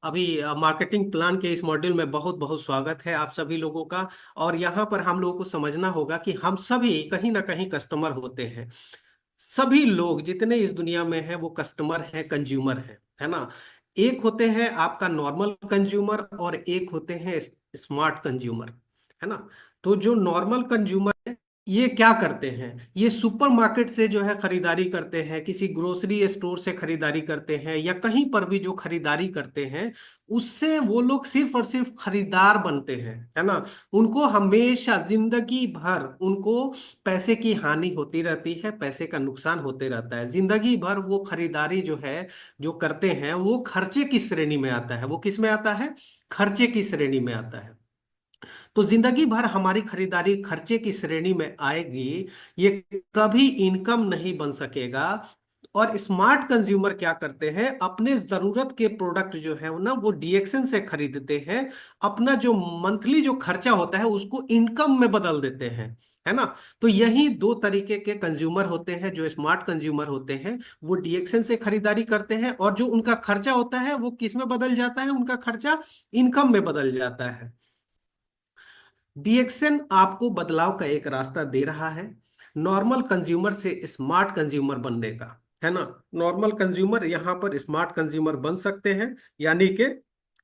अभी marketing plan के इस मॉड्यूल में बहुत बहुत स्वागत है आप सभी लोगों का। और यहाँ पर हम लोगों को समझना होगा कि हम सभी कहीं ना कहीं कस्टमर होते हैं। सभी लोग जितने इस दुनिया में हैं वो कस्टमर हैं, कंज्यूमर हैं, है ना। एक होते हैं आपका नॉर्मल कंज्यूमर और एक होते हैं स्मार्ट कंज्यूमर, है ना। तो जो नॉर्मल कंज्यूमर है ये क्या करते हैं, ये सुपरमार्केट से जो है खरीदारी करते हैं, किसी ग्रोसरी स्टोर से खरीदारी करते हैं, या कहीं पर भी जो खरीदारी करते हैं उससे वो लोग सिर्फ और सिर्फ खरीदार बनते हैं, है ना। उनको हमेशा जिंदगी भर उनको पैसे की हानि होती रहती है, पैसे का नुकसान होते रहता है जिंदगी भर। वो खरीदारी जो है जो करते हैं वो खर्चे की श्रेणी में आता है। वो किस में आता है? खर्चे की श्रेणी में आता है। तो जिंदगी भर हमारी खरीदारी खर्चे की श्रेणी में आएगी, ये कभी इनकम नहीं बन सकेगा। और स्मार्ट कंज्यूमर क्या करते हैं, अपने जरूरत के प्रोडक्ट जो है ना वो डीएक्सन से खरीदते हैं। अपना जो मंथली जो खर्चा होता है उसको इनकम में बदल देते हैं, है ना। तो यही दो तरीके के कंज्यूमर होते हैं। जो स्मार्ट कंज्यूमर होते हैं वो डीएक्सन से खरीदारी करते हैं, और जो उनका खर्चा होता है वो किस में बदल जाता है? उनका खर्चा इनकम में बदल जाता है। डीएक्सन आपको बदलाव का एक रास्ता दे रहा है, नॉर्मल कंज्यूमर से स्मार्ट कंज्यूमर बनने का, है ना। नॉर्मल कंज्यूमर यहाँ पर स्मार्ट कंज्यूमर बन सकते हैं, यानी कि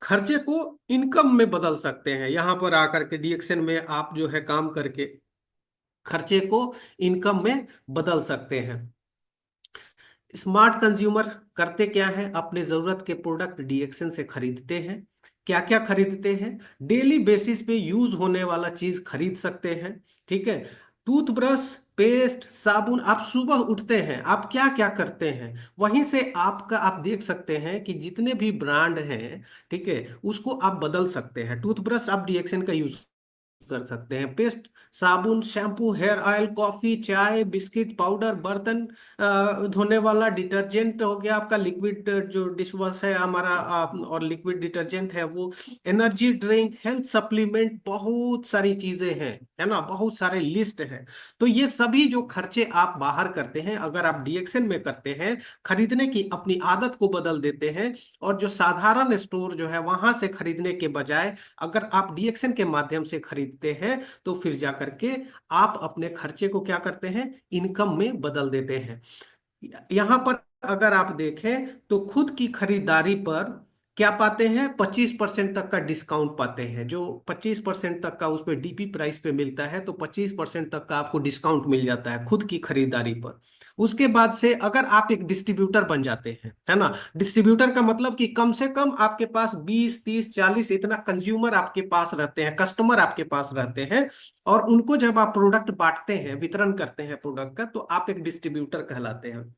खर्चे को इनकम में बदल सकते हैं। यहाँ पर आकर के डीएक्सन में आप जो है काम करके खर्चे को इनकम में बदल सकते हैं। स्मार्ट कंज्यूमर करते क्या है, अपने जरूरत के प्रोडक्ट डीएक्सन से खरीदते हैं। क्या क्या खरीदते हैं? डेली बेसिस पे यूज होने वाला चीज खरीद सकते हैं, ठीक है। टूथब्रश, पेस्ट, साबुन। आप सुबह उठते हैं, आप क्या क्या करते हैं, वहीं से आपका आप देख सकते हैं कि जितने भी ब्रांड हैं, ठीक है, उसको आप बदल सकते हैं। टूथब्रश आप डीएक्सन का यूज कर सकते हैं, पेस्ट, साबुन, शैम्पू, हेयर ऑयल, कॉफी, चाय, बिस्किट, पाउडर, बर्तन धोने वाला डिटर्जेंट हो गया आपका, लिक्विड जो डिश वॉश है हमारा, और लिक्विड डिटर्जेंट है वो, एनर्जी ड्रिंक, हेल्थ सप्लीमेंट, बहुत सारी चीजें हैं, है ना, बहुत सारे लिस्ट है। तो ये सभी जो खर्चे आप बाहर करते हैं, अगर आप डीएक्सन में करते हैं, खरीदने की अपनी आदत को बदल देते हैं, और जो साधारण स्टोर जो है वहां से खरीदने के बजाय अगर आप डीएक्सन के माध्यम से खरीदते हैं, तो फिर जाकर के आप अपने खर्चे को क्या करते हैं, इनकम में बदल देते हैं। यहां पर अगर आप देखें तो खुद की खरीदारी पर क्या पाते हैं, 25% तक का डिस्काउंट पाते हैं। जो 25% तक का उस पर डीपी प्राइस पे मिलता है, तो 25% तक का आपको डिस्काउंट मिल जाता है खुद की खरीदारी पर। उसके बाद से अगर आप एक डिस्ट्रीब्यूटर बन जाते हैं, है ना। डिस्ट्रीब्यूटर का मतलब कि कम से कम आपके पास 20, 30, 40 इतना कंज्यूमर आपके पास रहते हैं, कस्टमर आपके पास रहते हैं। और उनको जब आप प्रोडक्ट बांटते हैं, वितरण करते हैं प्रोडक्ट का, तो आप एक डिस्ट्रीब्यूटर कहलाते हैं।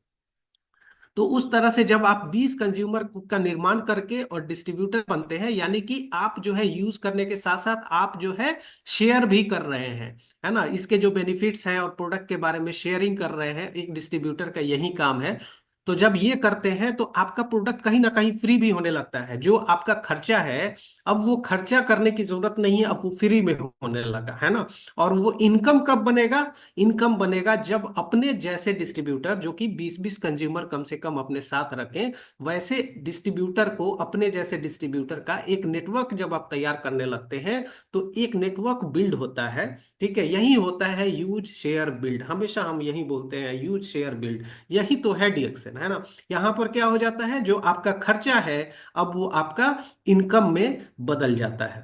तो उस तरह से जब आप 20 कंज्यूमर का निर्माण करके और डिस्ट्रीब्यूटर बनते हैं, यानी कि आप जो है यूज करने के साथ साथ आप जो है शेयर भी कर रहे हैं, है ना। इसके जो बेनिफिट्स हैं और प्रोडक्ट के बारे में शेयरिंग कर रहे हैं, एक डिस्ट्रीब्यूटर का यही काम है। तो जब ये करते हैं तो आपका प्रोडक्ट कहीं ना कहीं फ्री भी होने लगता है। जो आपका खर्चा है, अब वो खर्चा करने की जरूरत नहीं है, अब वो फ्री में होने लगा, है ना। और वो इनकम कब बनेगा? इनकम बनेगा जब अपने जैसे डिस्ट्रीब्यूटर, जो कि 20-20 कंज्यूमर कम से कम अपने साथ रखें, वैसे डिस्ट्रीब्यूटर को, अपने जैसे डिस्ट्रीब्यूटर का एक नेटवर्क जब आप तैयार करने लगते हैं, तो एक नेटवर्क बिल्ड होता है, ठीक है। यही होता है यूज शेयर बिल्ड, हमेशा हम यही बोलते हैं, यूज शेयर बिल्ड। यही तो है डीएक्सन, है ना। यहां पर क्या हो जाता है, जो आपका खर्चा है अब वो आपका इनकम में बदल जाता है।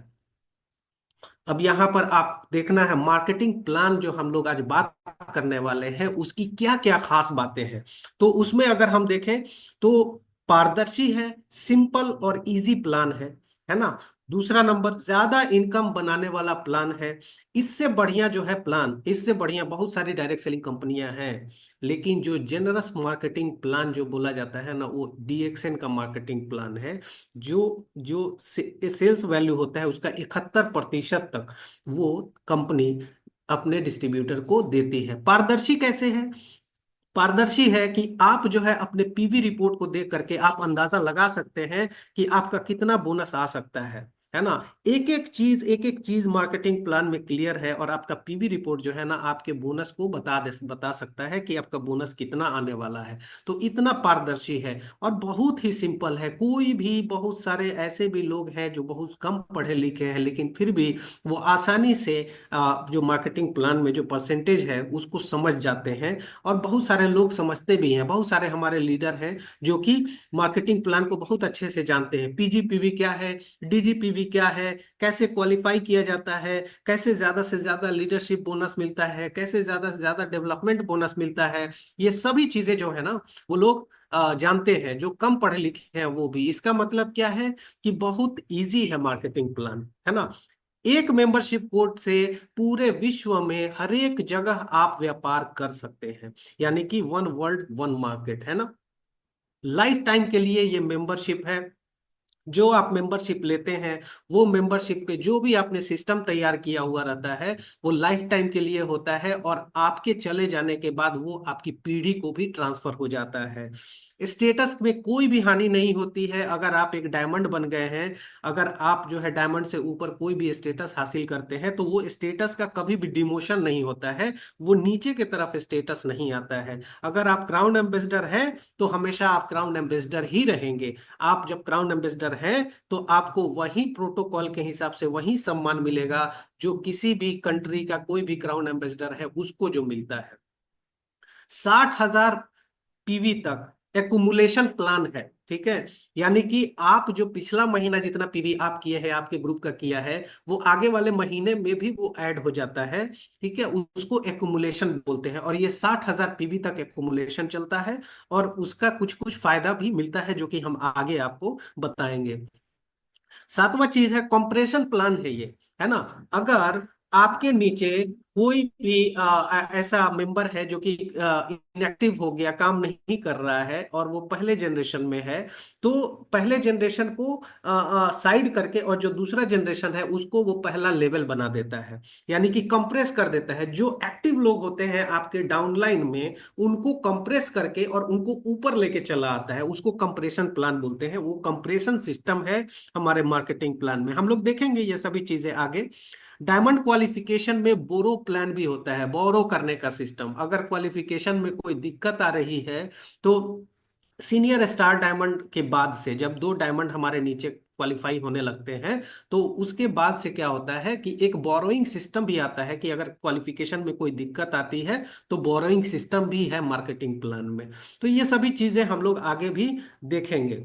अब यहाँ पर आप देखना है मार्केटिंग प्लान जो हम लोग आज बात करने वाले हैं उसकी क्या क्या खास बातें हैं। तो उसमें अगर हम देखें तो पारदर्शी है, सिंपल और इजी प्लान है ना। दूसरा नंबर, ज्यादा इनकम बनाने वाला प्लान है। इससे बढ़िया जो है प्लान, इससे बढ़िया बहुत सारी डायरेक्ट सेलिंग कंपनियां हैं, लेकिन जो जेनरस मार्केटिंग प्लान जो बोला जाता है ना, वो डीएक्सएन का मार्केटिंग प्लान है। जो जो सेल्स वैल्यू होता है उसका 71% तक वो कंपनी अपने डिस्ट्रीब्यूटर को देती है। पारदर्शी कैसे है? पारदर्शी है कि आप जो है अपने पीवी रिपोर्ट को देख करके आप अंदाजा लगा सकते हैं कि आपका कितना बोनस आ सकता है। है ना। एक एक चीज मार्केटिंग प्लान में क्लियर है, और आपका पीवी रिपोर्ट जो है ना आपके बोनस को बता सकता है कि आपका बोनस कितना आने वाला है। तो इतना पारदर्शी है और बहुत ही सिंपल है। कोई भी, बहुत सारे ऐसे भी लोग हैं जो बहुत कम पढ़े लिखे हैं लेकिन फिर भी वो आसानी से जो मार्केटिंग प्लान में जो परसेंटेज है उसको समझ जाते हैं। और बहुत सारे लोग समझते भी हैं, बहुत सारे हमारे लीडर हैं जो कि मार्केटिंग प्लान को बहुत अच्छे से जानते हैं। पीजीपीवी क्या है, डीजीपीवी क्या है, कैसे क्वालिफाई किया जाता है, कैसे ज्यादा से ज्यादा लीडरशिप बोनस मिलता है, कैसे ज्यादा से ज्यादा डेवलपमेंट बोनस मिलता है, ये सभी चीजें जो है ना वो लोग जानते हैं, जो कम पढ़े लिखे हैं वो भी। इसका मतलब क्या है कि बहुत इजी है मार्केटिंग प्लान, है ना। एक मेंबरशिप कोड से पूरे विश्व में हर एक जगह आप व्यापार कर सकते हैं, यानी कि वन वर्ल्ड वन मार्केट, है ना। लाइफ टाइम के लिए ये मेंबरशिप है। जो आप मेंबरशिप लेते हैं वो मेंबरशिप पे जो भी आपने सिस्टम तैयार किया हुआ रहता है वो लाइफ टाइम के लिए होता है, और आपके चले जाने के बाद वो आपकी पीढ़ी को भी ट्रांसफर हो जाता है। स्टेटस में कोई भी हानि नहीं होती है। अगर आप एक डायमंड बन गए हैं, अगर आप जो है डायमंड से ऊपर कोई भी स्टेटस हासिल करते हैं तो वो स्टेटस का कभी भी डिमोशन नहीं होता है, वो नीचे की तरफ स्टेटस नहीं आता है। अगर आप क्राउन एम्बेसडर हैं तो हमेशा आप क्राउन एम्बेसडर ही रहेंगे। आप जब क्राउन एम्बेसडर हैं तो आपको वही प्रोटोकॉल के हिसाब से वही सम्मान मिलेगा जो किसी भी कंट्री का कोई भी क्राउन एम्बेसडर है उसको जो मिलता है। 60,000 पीवी तक एकुमुलेशन प्लान है, ठीक है। यानी कि आप जो पिछला महीना जितना पीवी आप किए हैं, आपके ग्रुप का किया है, वो आगे वाले महीने में भी वो ऐड हो जाता है, ठीक है। उसको एकुमुलेशन बोलते हैं, और ये 60,000 पीवी तक एकुमुलेशन चलता है। और उसका कुछ कुछ फायदा भी मिलता है जो कि हम आगे आपको बताएंगे। सातवां चीज है कंप्रेशन प्लान है ये, है ना। अगर आपके नीचे कोई भी ऐसा मेंबर है जो कि इनएक्टिव हो गया, काम नहीं कर रहा है, और वो पहले जनरेशन में है, तो पहले जनरेशन को साइड करके और जो दूसरा जनरेशन है उसको वो पहला लेवल बना देता है, यानी कि कंप्रेस कर देता है। जो एक्टिव लोग होते हैं आपके डाउनलाइन में उनको कंप्रेस करके और उनको ऊपर लेके चला आता है, उसको कंप्रेशन प्लान बोलते हैं। वो कंप्रेशन सिस्टम है हमारे मार्केटिंग प्लान में। हम लोग देखेंगे ये सभी चीजें आगे। डायमंड क्वालिफिकेशन में बोरो प्लान भी होता है, बोरो करने का सिस्टम। अगर क्वालिफिकेशन में कोई दिक्कत आ रही है तो सीनियर स्टार डायमंड के बाद से, जब 2 डायमंड हमारे नीचे क्वालिफाई होने लगते हैं, तो उसके बाद से क्या होता है कि एक बोरोइंग सिस्टम भी आता है कि अगर क्वालिफिकेशन में कोई दिक्कत आती है तो बोरोइंग सिस्टम भी है मार्केटिंग प्लान में। तो ये सभी चीजें हम लोग आगे भी देखेंगे।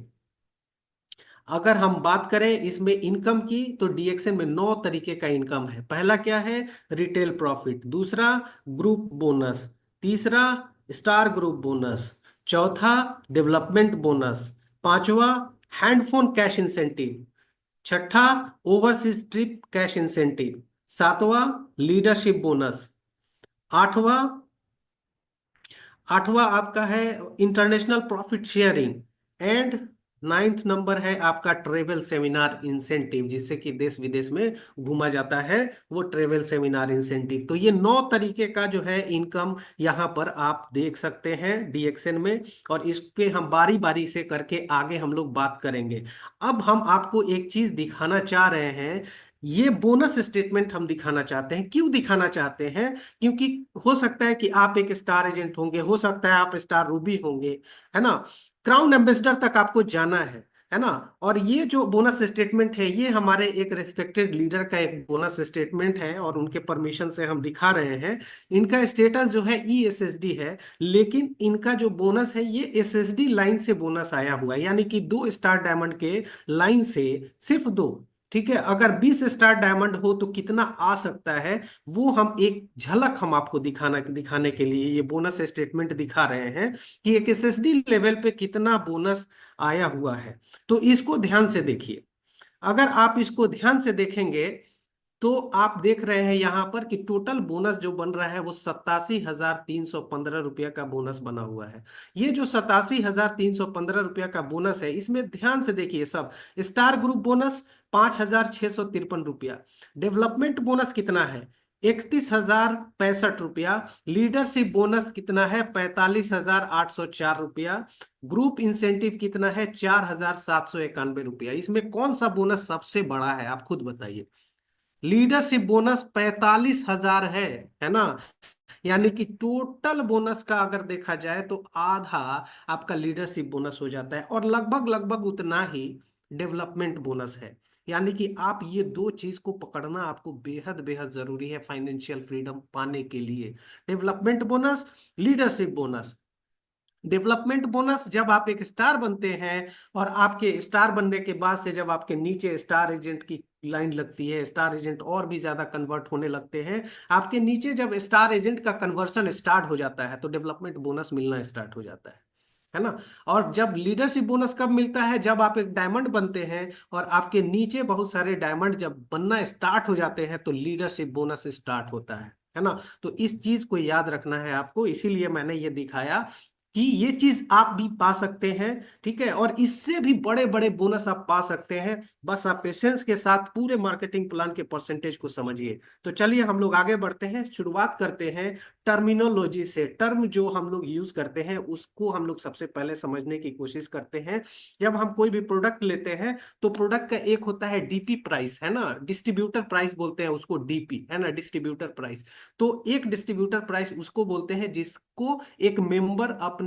अगर हम बात करें इसमें इनकम की, तो डीएक्सएन में 9 तरीके का इनकम है। पहला क्या है, रिटेल प्रॉफिट। दूसरा, ग्रुप बोनस। तीसरा, स्टार ग्रुप बोनस। चौथा, डेवलपमेंट बोनस। पांचवा, हैंडफोन कैश इंसेंटिव। छठा, ओवरसीज ट्रिप कैश इंसेंटिव। सातवां, लीडरशिप बोनस। आठवां, आठवां आपका है international profit sharing. And ninth number है आपका ट्रेवल सेमिनार इंसेंटिव, जिससे कि देश विदेश में घूमा जाता है, वो ट्रेवल सेमिनार इंसेंटिव। तो ये 9 तरीके का जो है इनकम यहाँ पर आप देख सकते हैं डीएक्सएन में, और इस पे हम बारी बारी से करके आगे हम लोग बात करेंगे। अब हम आपको एक चीज दिखाना चाह रहे हैं। ये बोनस स्टेटमेंट हम दिखाना चाहते हैं। क्यों दिखाना चाहते हैं? क्योंकि हो सकता है कि आप एक स्टार एजेंट होंगे, हो सकता है आप स्टार रूबी होंगे, है ना। क्राउन एम्बेसडर तक आपको जाना है ना। और ये जो बोनस स्टेटमेंट है ये हमारे एक रेस्पेक्टेड लीडर का एक बोनस स्टेटमेंट है, और उनके परमिशन से हम दिखा रहे हैं। इनका स्टेटस जो है ईएसएसडी है, लेकिन इनका जो बोनस है ये एसएसडी लाइन से बोनस आया हुआ है, यानी कि 2 स्टार डायमंड के लाइन से, सिर्फ दो। ठीक है, अगर 20 स्टार डायमंड हो तो कितना आ सकता है, वो हम एक झलक हम आपको दिखाने के लिए ये बोनस स्टेटमेंट दिखा रहे हैं कि एक एसएसडी लेवल पे कितना बोनस आया हुआ है। तो इसको ध्यान से देखिए। अगर आप इसको ध्यान से देखेंगे तो आप देख रहे हैं यहाँ पर कि टोटल बोनस जो बन रहा है वो 87,315 रुपया का बोनस बना हुआ है। ये जो 87,315 रुपया का बोनस है, इसमें ध्यान से देखिए सब। स्टार ग्रुप बोनस 5,653 रुपया। डेवलपमेंट बोनस कितना है? 31,065 रुपया। लीडरशिप बोनस कितना है? 45,804 रुपया। ग्रुप इंसेंटिव कितना है? 4,791 रुपया। इसमें कौन सा बोनस सबसे बड़ा है, आप खुद बताइए। लीडरशिप बोनस 45,000 है ना। यानी कि टोटल बोनस का अगर देखा जाए तो आधा आपका लीडरशिप बोनस हो जाता है, और लगभग लगभग उतना ही डेवलपमेंट बोनस है। यानी कि आप ये दो चीज को पकड़ना आपको बेहद बेहद जरूरी है फाइनेंशियल फ्रीडम पाने के लिए। Development bonus, leadership bonus. Development bonus जब आप एक स्टार बनते हैं, और आपके स्टार बनने के बाद से जब आपके नीचे स्टार एजेंट की लाइन लगती है, स्टार एजेंट और भी ज्यादा कन्वर्ट होने लगते हैं, आपके नीचे जब स्टार एजेंट का कन्वर्शन स्टार्ट हो जाता है तो डेवलपमेंट बोनस मिलना स्टार्ट हो जाता है ना। और जब लीडरशिप बोनस कब मिलता है? जब आप एक डायमंड बनते हैं और आपके नीचे बहुत सारे डायमंड जब बनना स्टार्ट हो जाते हैं तो लीडरशिप बोनस स्टार्ट होता है ना। तो इस चीज को याद रखना है आपको, इसीलिए मैंने ये दिखाया कि ये चीज आप भी पा सकते हैं। ठीक है, और इससे भी बड़े बड़े बोनस आप पा सकते हैं। बस आप पेशेंस के साथ पूरे मार्केटिंग प्लान के परसेंटेज को समझिए। तो चलिए हम लोग आगे बढ़ते हैं, शुरुआत करते हैं टर्मिनोलॉजी से। टर्म जो हम लोग यूज करते हैं उसको हम लोग सबसे पहले समझने की कोशिश करते हैं। जब हम कोई भी प्रोडक्ट लेते हैं तो प्रोडक्ट का एक होता है डीपी प्राइस, है ना, डिस्ट्रीब्यूटर प्राइस बोलते हैं उसको, डीपी है ना, डिस्ट्रीब्यूटर प्राइस। तो एक डिस्ट्रीब्यूटर प्राइस उसको बोलते हैं जिसको एक मेंबर अपने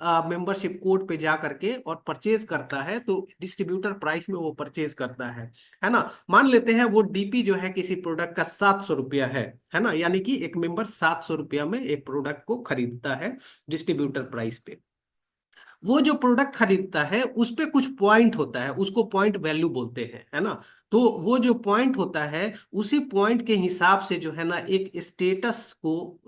मेंबरशिप कोड पे जा करके और परचेज करता है, तो डिस्ट्रीब्यूटर प्राइस में वो परचेज करता है ना। मान लेते हैं वो डीपी जो है किसी प्रोडक्ट का 700 रुपया है ना, यानी कि एक मेंबर 700 रुपया में एक प्रोडक्ट को खरीदता है डिस्ट्रीब्यूटर प्राइस पे। वो जो प्रोडक्ट खरीदता है उस पे कुछ पॉइंट होता है, उसको पॉइंट वैल्यू बोलते हैं, है ना। तो वो जो पॉइंट होता है उसी पॉइंट के हिसाब से जो है ना एक स्टेटस को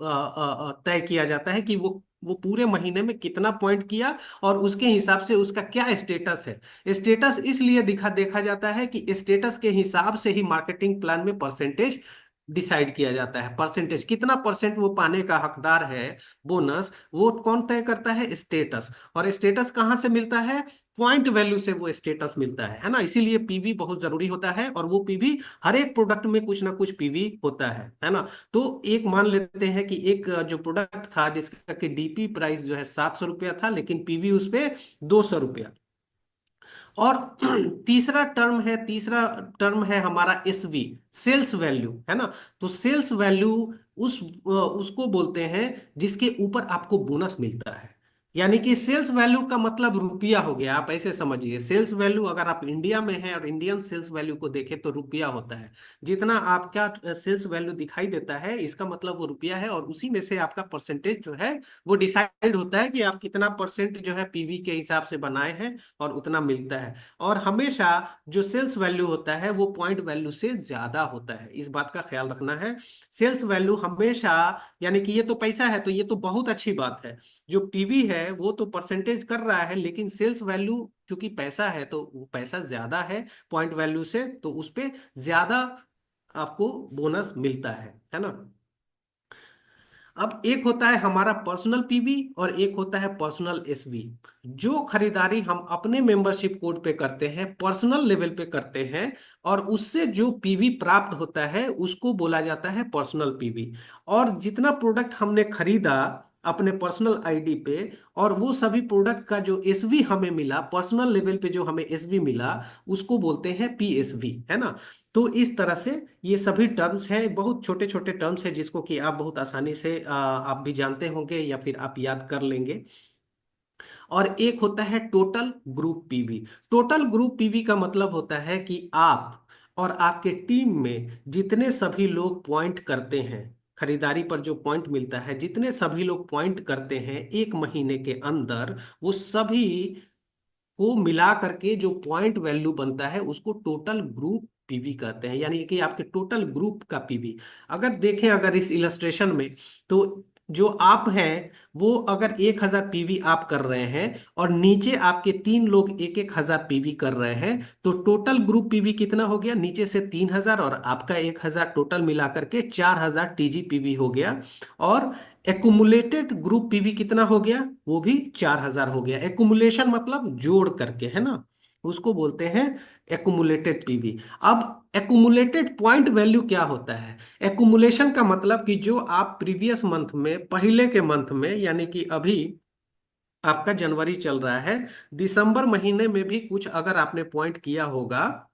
तय किया जाता है कि वो पूरे महीने में कितना पॉइंट किया, और उसके हिसाब से उसका क्या स्टेटस है। स्टेटस इसलिए देखा जाता है कि स्टेटस के हिसाब से ही मार्केटिंग प्लान में परसेंटेज डिसाइड किया जाता है। परसेंटेज कितना परसेंट वो पाने का हकदार है बोनस, वो कौन तय करता है? स्टेटस। और स्टेटस कहाँ से मिलता है? पॉइंट वैल्यू से वो स्टेटस मिलता है ना। इसीलिए पीवी बहुत जरूरी होता है, और वो पीवी हर एक प्रोडक्ट में कुछ ना कुछ पीवी होता है ना। तो एक मान लेते हैं कि एक जो प्रोडक्ट था जिसका कि डीपी प्राइस जो है 700 रुपया था, लेकिन पीवी उस पे 200 रुपया। और तीसरा टर्म है हमारा एसवी, सेल्स वैल्यू, है ना। तो सेल्स वैल्यू उसको बोलते हैं जिसके ऊपर आपको बोनस मिलता है। यानी कि सेल्स वैल्यू का मतलब रुपया हो गया, आप ऐसे समझिए। सेल्स वैल्यू अगर आप इंडिया में हैं और इंडियन सेल्स वैल्यू को देखें तो रुपया होता है। जितना आपका सेल्स वैल्यू दिखाई देता है इसका मतलब वो रुपया है, और उसी में से आपका परसेंटेज जो है वो डिसाइड होता है कि आप कितना परसेंट जो है पीवी के हिसाब से बनाए हैं, और उतना मिलता है। और हमेशा जो सेल्स वैल्यू होता है वो पॉइंट वैल्यू से ज्यादा होता है, इस बात का ख्याल रखना है। सेल्स वैल्यू हमेशा, यानी कि ये तो पैसा है तो ये तो बहुत अच्छी बात है। जो पीवी है वो तो परसेंटेज कर रहा है, लेकिन सेल्स वैल्यू चूंकि पैसा है तो वो पैसा ज्यादा है पॉइंट वैल्यू से, तो उस पे ज्यादा आपको बोनस मिलता है ना। अब एक होता है हमारा पर्सनल पीवी और एक होता है पर्सनल एसवी। जो खरीदारी हम अपने मेंबरशिप कोड पे करते हैं, पर्सनल लेवल पे करते हैं, और उससे जो पीवी प्राप्त होता है उसको बोला जाता है पर्सनल पीवी। और जितना प्रोडक्ट हमने खरीदा अपने पर्सनल आईडी पे, और वो सभी प्रोडक्ट का जो एसवी हमें मिला, पर्सनल लेवल पे जो हमें एसवी मिला, उसको बोलते हैं पीएसवी, है ना। तो इस तरह से ये सभी टर्म्स हैं, बहुत छोटे छोटे टर्म्स हैं जिसको कि आप बहुत आसानी से आप भी जानते होंगे या फिर आप याद कर लेंगे। और एक होता है total group PV. Total group PV का मतलब होता है कि आप और आपके टीम में जितने सभी लोग पॉइंट करते हैं, खरीदारी पर जो पॉइंट मिलता है, जितने सभी लोग पॉइंट करते हैं एक महीने के अंदर, वो सभी को मिला करके जो पॉइंट वैल्यू बनता है उसको टोटल ग्रुप पीवी कहते हैं। यानी कि आपके टोटल ग्रुप का पीवी। अगर देखें, अगर इस इलस्ट्रेशन में, तो जो आप हैं वो अगर 1,000 पीवी आप कर रहे हैं, और नीचे आपके 3 लोग 1,000 पीवी कर रहे हैं, तो टोटल ग्रुप पीवी कितना हो गया? नीचे से 3,000 और आपका 1,000, टोटल मिला करके 4,000 टीजी पीवी हो गया। और एकुमुलेटेड ग्रुप पीवी कितना हो गया? वो भी 4,000 हो गया। एकुमुलेशन मतलब जोड़ करके, है ना। उसको बोलते हैं एक्यूमुलेटेड पीवी। अब एक्यूमुलेटेड पॉइंट वैल्यू क्या होता है? एक्यूमुलेशन का मतलब कि जो आप प्रीवियस मंथ में, पहले के मंथ में, यानी कि अभी आपका जनवरी चल रहा है, दिसंबर महीने में भी कुछ अगर आपने पॉइंट किया होगा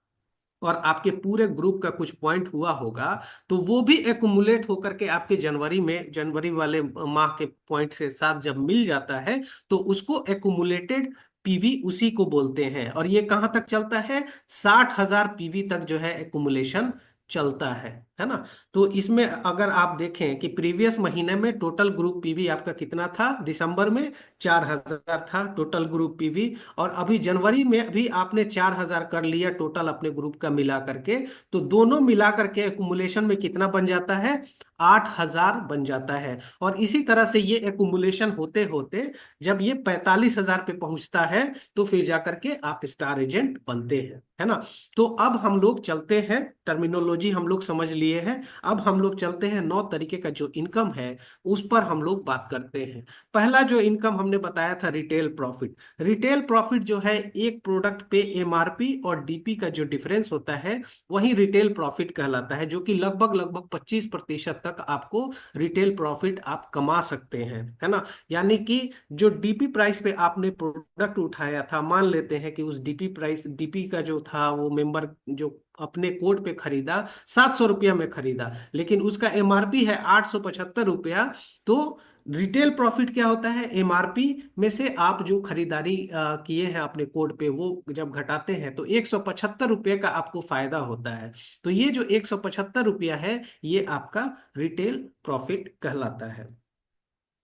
और आपके पूरे ग्रुप का कुछ पॉइंट हुआ होगा, तो वो भी एक्युमुलेट होकर के आपके जनवरी में, जनवरी वाले माह के पॉइंट से साथ जब मिल जाता है, तो उसको एक्युमुलेटेड पीवी उसी को बोलते हैं। और ये कहाँ तक चलता है? 60,000 पीवी तक जो है एक्युमुलेशन चलता है ना। तो इसमें अगर आप देखें कि प्रीवियस महीने में टोटल ग्रुप पीवी आपका कितना था, दिसंबर में 4,000 था टोटल ग्रुप पीवी, और अभी जनवरी में भी आपने 4,000 कर लिया टोटल अपने ग्रुप का मिला करके, तो दोनों मिला करके एक्युमुलेशन में कितना बन जाता है? 8,000 बन जाता है। और इसी तरह से ये एक्युमुलेशन होते होते जब ये 45,000 पे पहुंचता है, तो फिर जाकर के आप स्टार एजेंट बनते हैं, है ना। तो अब हम लोग चलते हैं, टर्मिनोलॉजी हम लोग समझ लिए हैं। अब हम लोग चलते हैं 9 तरीके का जो इनकम है उस पर हम लोग बात करते हैं। पहला जो इनकम हमने बताया था, रिटेल प्रॉफिट। रिटेल प्रॉफिट जो है, एक प्रोडक्ट पे एमआरपी और डीपी का जो डिफरेंस होता है वही रिटेल प्रॉफिट कहलाता है, जो कि लगभग लगभग 25% तक आपको रिटेल प्रॉफिट आप कमा सकते हैं, है ना। यानी कि जो डीपी प्राइस पे आपने प्रोडक्ट उठाया था, मान लेते हैं कि उस डीपी प्राइस, डीपी का जो था वो मेंबर जो अपने कोड पे खरीदा 700 रुपया में खरीदा, लेकिन उसका एमआरपी है 875 रुपया। तो रिटेल प्रॉफिट क्या होता है? एमआरपी में से आप जो खरीदारी किए हैं अपने कोड पे, वो जब घटाते हैं तो 175 रुपये का आपको फायदा होता है। तो ये जो 175 रुपया है, ये आपका रिटेल प्रॉफिट कहलाता है।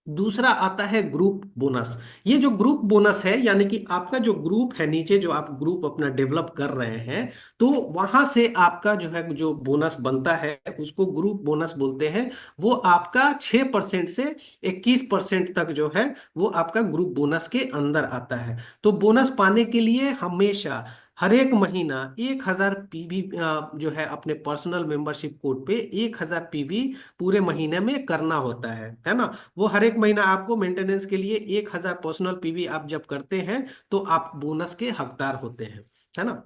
दूसरा आता है ग्रुप बोनस। ये जो ग्रुप बोनस है, यानी कि आपका जो ग्रुप है नीचे, जो आप ग्रुप अपना डेवलप कर रहे हैं, तो वहां से आपका जो है जो बोनस बनता है उसको ग्रुप बोनस बोलते हैं। वो आपका 6% से 21% तक जो है वो आपका ग्रुप बोनस के अंदर आता है। तो बोनस पाने के लिए हमेशा हर एक महीना 1,000 पीवी जो है अपने पर्सनल मेंबरशिप कोड पे 1,000 पीवी पूरे महीने में करना होता है ना। वो हर एक महीना आपको मेंटेनेंस के लिए 1,000 पर्सनल पीवी आप जब करते हैं, तो आप बोनस के हकदार होते हैं, है ना।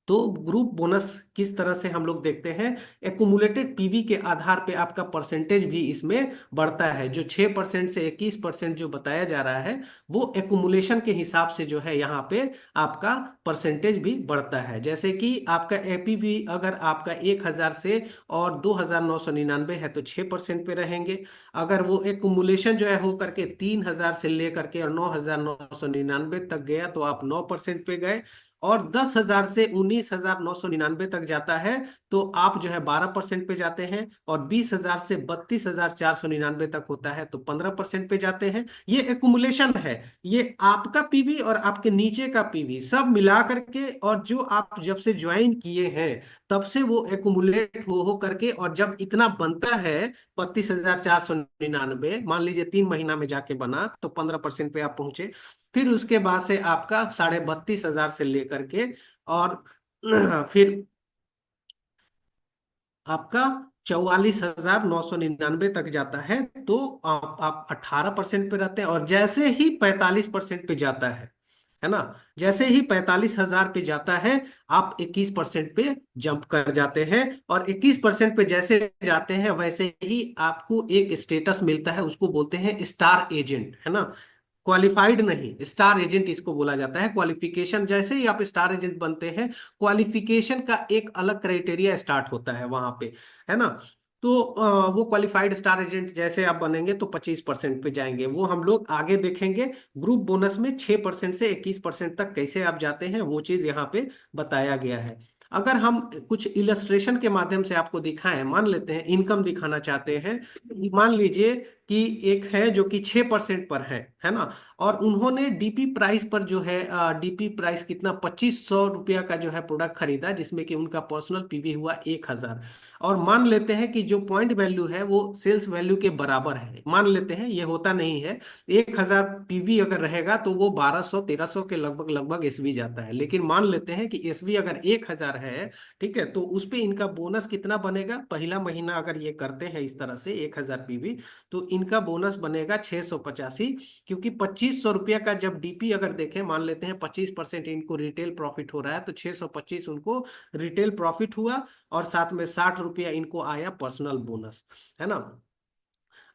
तो ग्रुप बोनस किस तरह से हम लोग देखते हैं? एक्युमुलेटेड पीवी के आधार पे आपका परसेंटेज भी इसमें बढ़ता है। जो 6% से 21% जो बताया जा रहा है, वो एक्युमुलेशन के हिसाब से जो है यहाँ पे आपका परसेंटेज भी बढ़ता है। जैसे कि आपका एपीवी अगर आपका 1,000 से और 2,999 है तो 6% पे रहेंगे। अगर वो एक्युमुलेशन जो है हो करके 3,000 से लेकर के और 9,999 तक गया, तो आप 9% पे गए। और 10,000 से 19,999 तक जाता है, तो आप जो है 12% पे जाते हैं। और 20,000 से 32,499 तक होता है तो 15% पे जाते हैं। ये एक्युमुलेशन है। ये आपका पीवी और आपके नीचे का पीवी सब मिला करके, और जो आप जब से ज्वाइन किए हैं तब से वो एक्युमुलेट हो करके, और जब इतना बनता है 32,499, मान लीजिए 3 महीना में जाके बना, तो 15% पे आप पहुंचे। फिर उसके बाद से आपका 32,500 से लेकर के, और फिर आपका 44,999 तक जाता है। तो आप 18% पे रहते हैं। और जैसे ही 45% पे जाता है ना, जैसे ही 45,000 पे जाता है, आप 21% पे जंप कर जाते हैं। और 21% पे जैसे जाते हैं, वैसे ही आपको एक स्टेटस मिलता है, उसको बोलते हैं स्टार एजेंट, है ना। क्वालिफाइड नहीं, स्टार एजेंट इसको बोला जाता है। क्वालिफिकेशन, जैसे ही आप स्टार एजेंट बनते हैं, क्वालिफिकेशन का एक अलग क्राइटेरिया स्टार्ट होता है वहां पे, है ना। तो वो क्वालिफाइड स्टार एजेंट जैसे आप बनेंगे तो 25% पे जाएंगे, वो हम लोग आगे देखेंगे। ग्रुप बोनस में 6% से 21% तक कैसे आप जाते हैं, वो चीज यहाँ पे बताया गया है। अगर हम कुछ इलस्ट्रेशन के माध्यम से आपको दिखाएं, मान लेते हैं इनकम दिखाना चाहते हैं। मान लीजिए कि एक है जो कि 6% पर है ना। और उन्होंने डीपी प्राइस पर जो है, डीपी प्राइस कितना, 2,500 रुपया का जो है प्रोडक्ट खरीदा, जिसमें कि उनका पर्सनल पीवी हुआ 1,000। और मान लेते हैं कि जो पॉइंट वैल्यू है वो सेल्स वैल्यू के बराबर है, मान लेते हैं, ये होता नहीं है। 1,000 पीवी अगर रहेगा तो वो 1,200-1,300 के लगभग लगभग एसवी जाता है। लेकिन मान लेते हैं कि एसवी अगर 1,000 है, ठीक है, तो उस पे इनका बोनस कितना बनेगा? पहला महीना अगर ये करते हैं इस तरह से 1,000 पीवी, तो इनका बोनस बनेगा 685, क्योंकि 2500 रुपया का जब डीपी अगर देखें, मान लेते हैं 25% इनको रिटेल प्रॉफिट हो रहा है, तो 625 उनको रिटेल प्रॉफिट हुआ, और साथ में 60 रुपया इनको आया पर्सनल बोनस, है ना।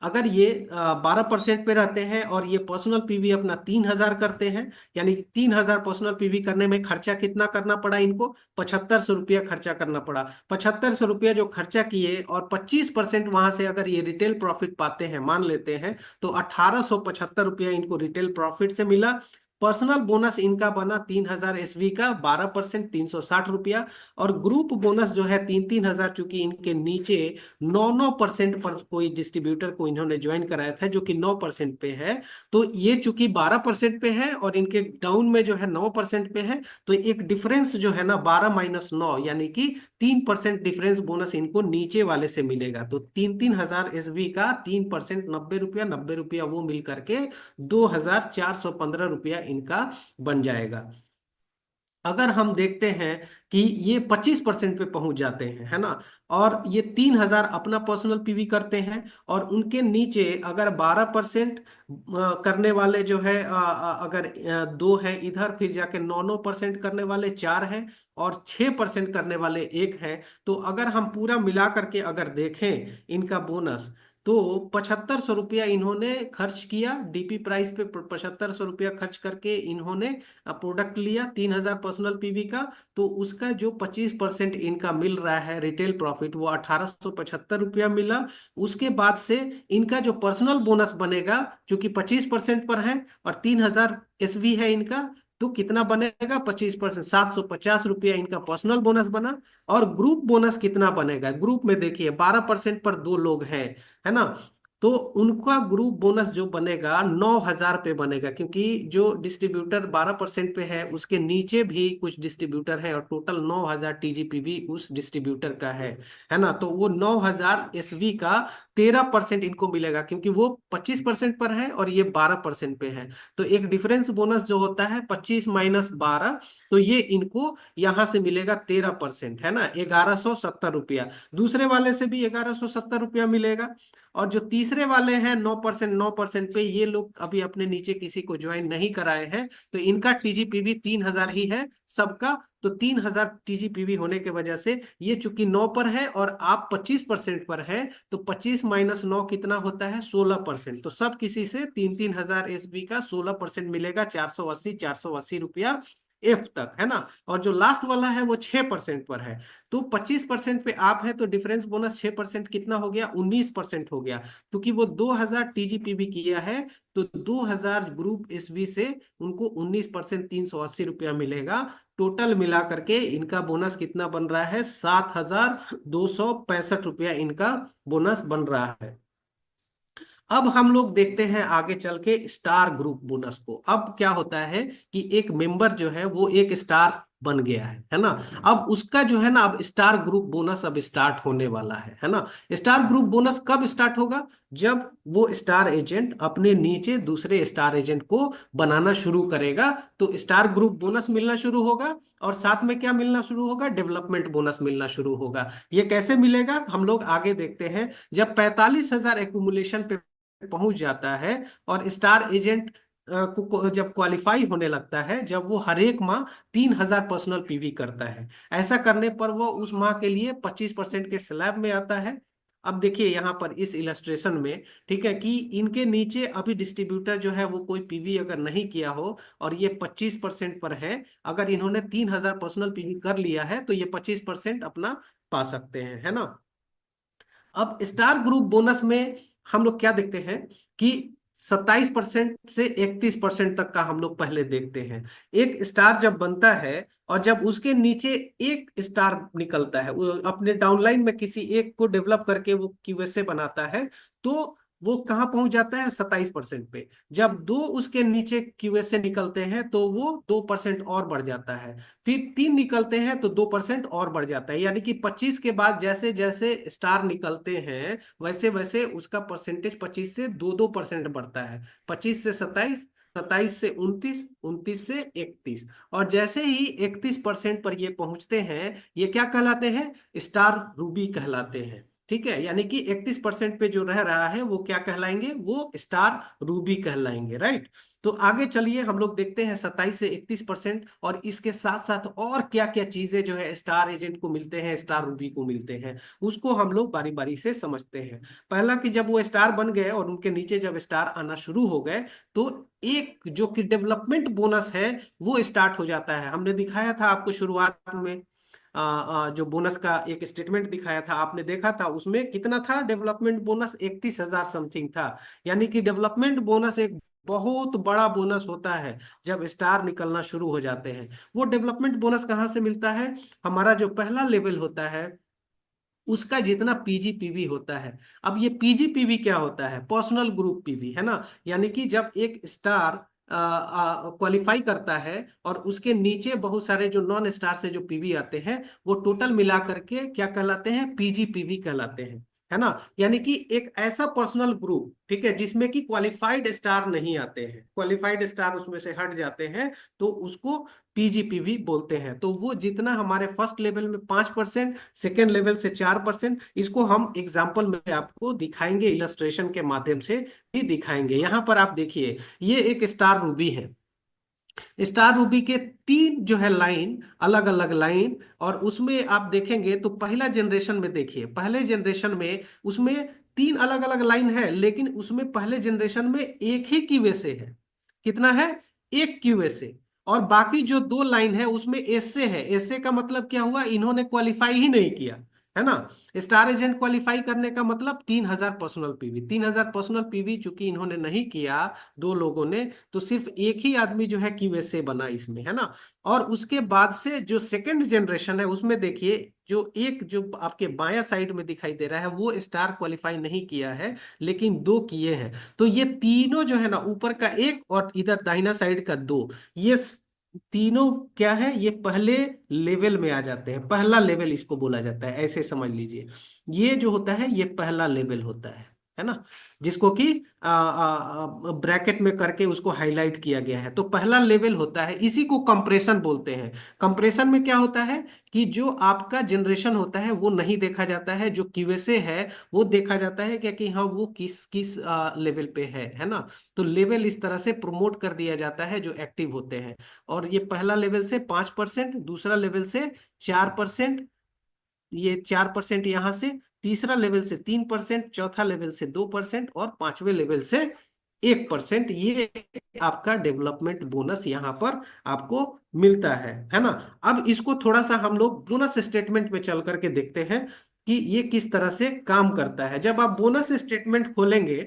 अगर ये 12% पे रहते हैं और ये पर्सनल पीवी अपना 3000 करते हैं, यानी कि 3000 पर्सनल पीवी करने में खर्चा कितना करना पड़ा इनको, 7500 रुपया खर्चा करना पड़ा। 7500 रुपया जो खर्चा किए और 25% वहां से अगर ये रिटेल प्रॉफिट पाते हैं, मान लेते हैं, तो 1875 रुपया इनको रिटेल प्रॉफिट से मिला। पर्सनल बोनस इनका बना 3000 एसवी का, 12%, 360 रुपया। और ग्रुप बोनस जो है 3-3 हजार, चूंकि इनके नीचे 9-9% पर कोई डिस्ट्रीब्यूटर को इन्होंने ज्वाइन कराया था, जो कि 9% पे है, तो ये चूंकि 12% पे है और इनके डाउन में जो है 9% पे है, तो एक डिफरेंस जो है ना 12-9, यानी कि 3% डिफरेंस बोनस इनको नीचे वाले से मिलेगा। तो 3-3 हजार एसवी का 3%, 90 रुपया, 90 रुपया वो मिल करके 2415 रुपया इनका बन जाएगा। अगर हम देखते हैं कि ये 25% पे पहुंच जाते हैं, है ना, और ये 3000 अपना पर्सनल पीवी करते हैं, और उनके नीचे अगर 12% करने वाले जो है अगर दो है इधर, फिर जाके 9-9% करने वाले चार हैं, और 6% करने वाले एक हैं, तो अगर हम पूरा मिला करके अगर देखें इनका बोनस, तो 7500 रुपया इन्होंने खर्च किया डीपी प्राइस पे। 7500 रुपया खर्च करके इन्होंने प्रोडक्ट लिया 3000 पर्सनल पीवी का, तो उसका जो 25% इनका मिल रहा है रिटेल प्रॉफिट, वो 1875 रुपया मिला। उसके बाद से इनका जो पर्सनल बोनस बनेगा, जो कि 25% पर है और 3000 एसवी है इनका, तो कितना बनेगा 25%, 750 रुपया इनका पर्सनल बोनस बना। और ग्रुप बोनस कितना बनेगा, ग्रुप में देखिए 12% पर दो लोग हैं, है ना, तो उनका ग्रुप बोनस जो बनेगा 9000 पे बनेगा, क्योंकि जो डिस्ट्रीब्यूटर 12% पे है उसके नीचे भी कुछ डिस्ट्रीब्यूटर है, और टोटल 9000 टीजीपीवी उस डिस्ट्रीब्यूटर का है ना। तो वो 9000 एसवी का 13% इनको मिलेगा, क्योंकि वो 25% पर है और ये 12% पे है। तो एक डिफरेंस बोनस जो होता है 25 - 12, तो ये इनको यहां से मिलेगा 13%, है ना, 1170 रुपया। दूसरे वाले से भी 1170 रुपया मिलेगा। और जो तीसरे वाले हैं 9%, 9% पे, ये लोग अभी अपने नीचे किसी को ज्वाइन नहीं कराए हैं, तो इनका टीजीपीवी 3000 ही है सबका। तो 3000 टीजीपीवी होने की वजह से ये चूंकि 9 पर है और आप 25% पर है, तो 25 - 9 कितना होता है, 16%। तो सब किसी से 3-3 हजार एसबी का 16% मिलेगा, 480 एफ तक, है ना। और जो लास्ट वाला है वो 6% पर है। तो 25% पे आप है, तो डिफरेंस बोनस 6% कितना हो गया, 19% हो गया। क्योंकि वो 2000 टीजीपीबी किया है, तो 2000 ग्रुप एसवी से उनको 19%, 380 रुपया मिलेगा। टोटल मिला करके इनका बोनस कितना बन रहा है, 7265 रुपया इनका बोनस बन रहा है। अब हम लोग देखते हैं आगे चल के स्टार ग्रुप बोनस को। अब क्या होता है कि एक मेंबर जो है वो एक स्टार बन गया है ना। अब उसका जो है ना, अब स्टार ग्रुप बोनस अब स्टार्ट होने वाला है ना। स्टार ग्रुप बोनस कब स्टार्ट होगा, जब वो स्टार एजेंट अपने नीचे दूसरे स्टार एजेंट को बनाना शुरू करेगा, तो स्टार ग्रुप बोनस मिलना शुरू होगा। और साथ में क्या मिलना शुरू होगा, डेवलपमेंट बोनस मिलना शुरू होगा। ये कैसे मिलेगा हम लोग आगे देखते हैं। जब 45,000 एक्यूमुलेशन पे पहुंच जाता है, और स्टार एजेंट को जब क्वालिफाई होने लगता है, जब वो हर एक माह 3000 पर्सनल पीवी करता है, ऐसा करने पर वो उस माह के लिए 25% के स्लैब में आता है। अब देखिए यहाँ पर इस इलस्ट्रेशन में, ठीक है, कि इनके नीचे अभी डिस्ट्रीब्यूटर जो है वो कोई पीवी अगर नहीं किया हो, और ये 25% पर है, अगर इन्होंने 3000 पर्सनल पीवी कर लिया है, तो ये 25% अपना पा सकते हैं, है ना। अब स्टार ग्रुप बोनस में हम लोग क्या देखते हैं कि 27% से 31% तक का हम लोग पहले देखते हैं। एक स्टार जब बनता है और जब उसके नीचे एक स्टार निकलता है, वो अपने डाउनलाइन में किसी एक को डेवलप करके वो क्यूएसए बनाता है, तो वो कहाँ पहुंच जाता है, 27% पे। जब दो उसके नीचे क्यूएसए निकलते हैं, तो वो 2% और बढ़ जाता है। फिर तीन निकलते हैं तो 2% और बढ़ जाता है, यानी कि 25 के बाद जैसे जैसे स्टार निकलते हैं, वैसे वैसे उसका परसेंटेज 25 से 2-2% बढ़ता है। 25 से 27, 27 से 29, 29 से 31, और जैसे ही 31% पर ये पहुंचते हैं, ये क्या कहलाते हैं, स्टार रूबी कहलाते हैं। ठीक है, यानी कि 31% पे जो रह रहा है वो क्या कहलाएंगे, वो स्टार रूबी कहलाएंगे, राइट। तो आगे चलिए हम लोग देखते हैं 27 से 31%, और इसके साथ साथ और क्या क्या चीजें जो है स्टार एजेंट को मिलते हैं, स्टार रूबी को मिलते हैं, उसको हम लोग बारी बारी से समझते हैं। पहला कि जब वो स्टार बन गए और उनके नीचे जब स्टार आना शुरू हो गए, तो एक जो कि डेवलपमेंट बोनस है वो स्टार्ट हो जाता है। हमने दिखाया था आपको शुरुआत में, जो बोनस का एक स्टेटमेंट दिखाया था, आपने देखा था उसमें कितना था डेवलपमेंट बोनस, 31,000 समथिंग था। यानी कि डेवलपमेंट बोनस एक बहुत बड़ा बोनस होता है जब स्टार निकलना शुरू हो जाते हैं। वो डेवलपमेंट बोनस कहाँ से मिलता है, हमारा जो पहला लेवल होता है उसका जितना पीजीपीवी होता है। अब ये पीजीपीवी क्या होता है, पर्सनल ग्रुप पीवी है ना। यानी कि जब एक स्टार क्वालिफाई करता है और उसके नीचे बहुत सारे जो नॉन स्टार से जो पीवी आते हैं, वो टोटल मिला करके क्या कहलाते हैं, पीजीपीवी कहलाते हैं, है ना। यानी कि एक ऐसा पर्सनल ग्रुप, ठीक है, जिसमें कि क्वालिफाइड स्टार नहीं आते हैं, क्वालिफाइड स्टार उसमें से हट जाते हैं, तो उसको पीजीपीवी बोलते हैं। तो वो जितना हमारे फर्स्ट लेवल में 5%, सेकेंड लेवल से 4%, इसको हम एग्जाम्पल में आपको दिखाएंगे, इलस्ट्रेशन के माध्यम से भी दिखाएंगे। यहाँ पर आप देखिए, ये एक स्टार रूबी है। स्टार रूबी के तीन जो है लाइन, अलग अलग लाइन, और उसमें आप देखेंगे तो पहला जनरेशन में देखिए, पहले जनरेशन में उसमें तीन अलग अलग लाइन है, लेकिन उसमें पहले जनरेशन में एक ही क्यूए से है। कितना है, एक क्यूए से। और बाकी जो दो लाइन है उसमें एस से है। एस से का मतलब क्या हुआ, इन्होंने क्वालिफाई ही नहीं किया, है ना। स्टार एजेंट क्वालिफाई करने का मतलब 3,000 पर्सनल पीवी, 3,000 पर्सनल पीवी चूंकि इन्होंने नहीं किया, दो लोगों ने, तो सिर्फ एक ही आदमी जो है क्यूएसए बना इसमें, है ना। और उसके बाद से जो सेकंड जनरेशन है उसमें देखिए, जो एक जो आपके बायां साइड में दिखाई दे रहा है वो स्टार क्वालिफाई नहीं किया है, लेकिन दो किए हैं। तो ये तीनों जो है ना, ऊपर का एक और इधर दाहिना साइड का दो, ये तीनों क्या है, ये पहले लेवल में आ जाते हैं। पहला लेवल इसको बोला जाता है, ऐसे समझ लीजिए। ये जो होता है ये पहला लेवल होता है ना, जिसको कि ब्रैकेट में करके उसको हाईलाइट किया गया है। तो पहला लेवल होता है, इसी को कंप्रेशन बोलते हैं। कंप्रेशन में क्या होता है कि जो आपका जनरेशन होता है वो नहीं देखा जाता है, जो क्यूएसए है वो देखा जाता है, क्या कि हाँ वो किस किस लेवल पे है ना। तो लेवल इस तरह से प्रमोट कर दिया जाता है जो एक्टिव होते हैं। और ये पहला लेवल से 5%, दूसरा लेवल से 4%, ये 4% यहां से, तीसरा लेवल से 3%, चौथा लेवल से 2%, और पांचवें लेवल से 1%। ये आपका डेवलपमेंट बोनस यहाँ पर आपको मिलता है ना। अब इसको थोड़ा सा हम लोग बोनस स्टेटमेंट में चल करके देखते हैं कि ये किस तरह से काम करता है। जब आप बोनस स्टेटमेंट खोलेंगे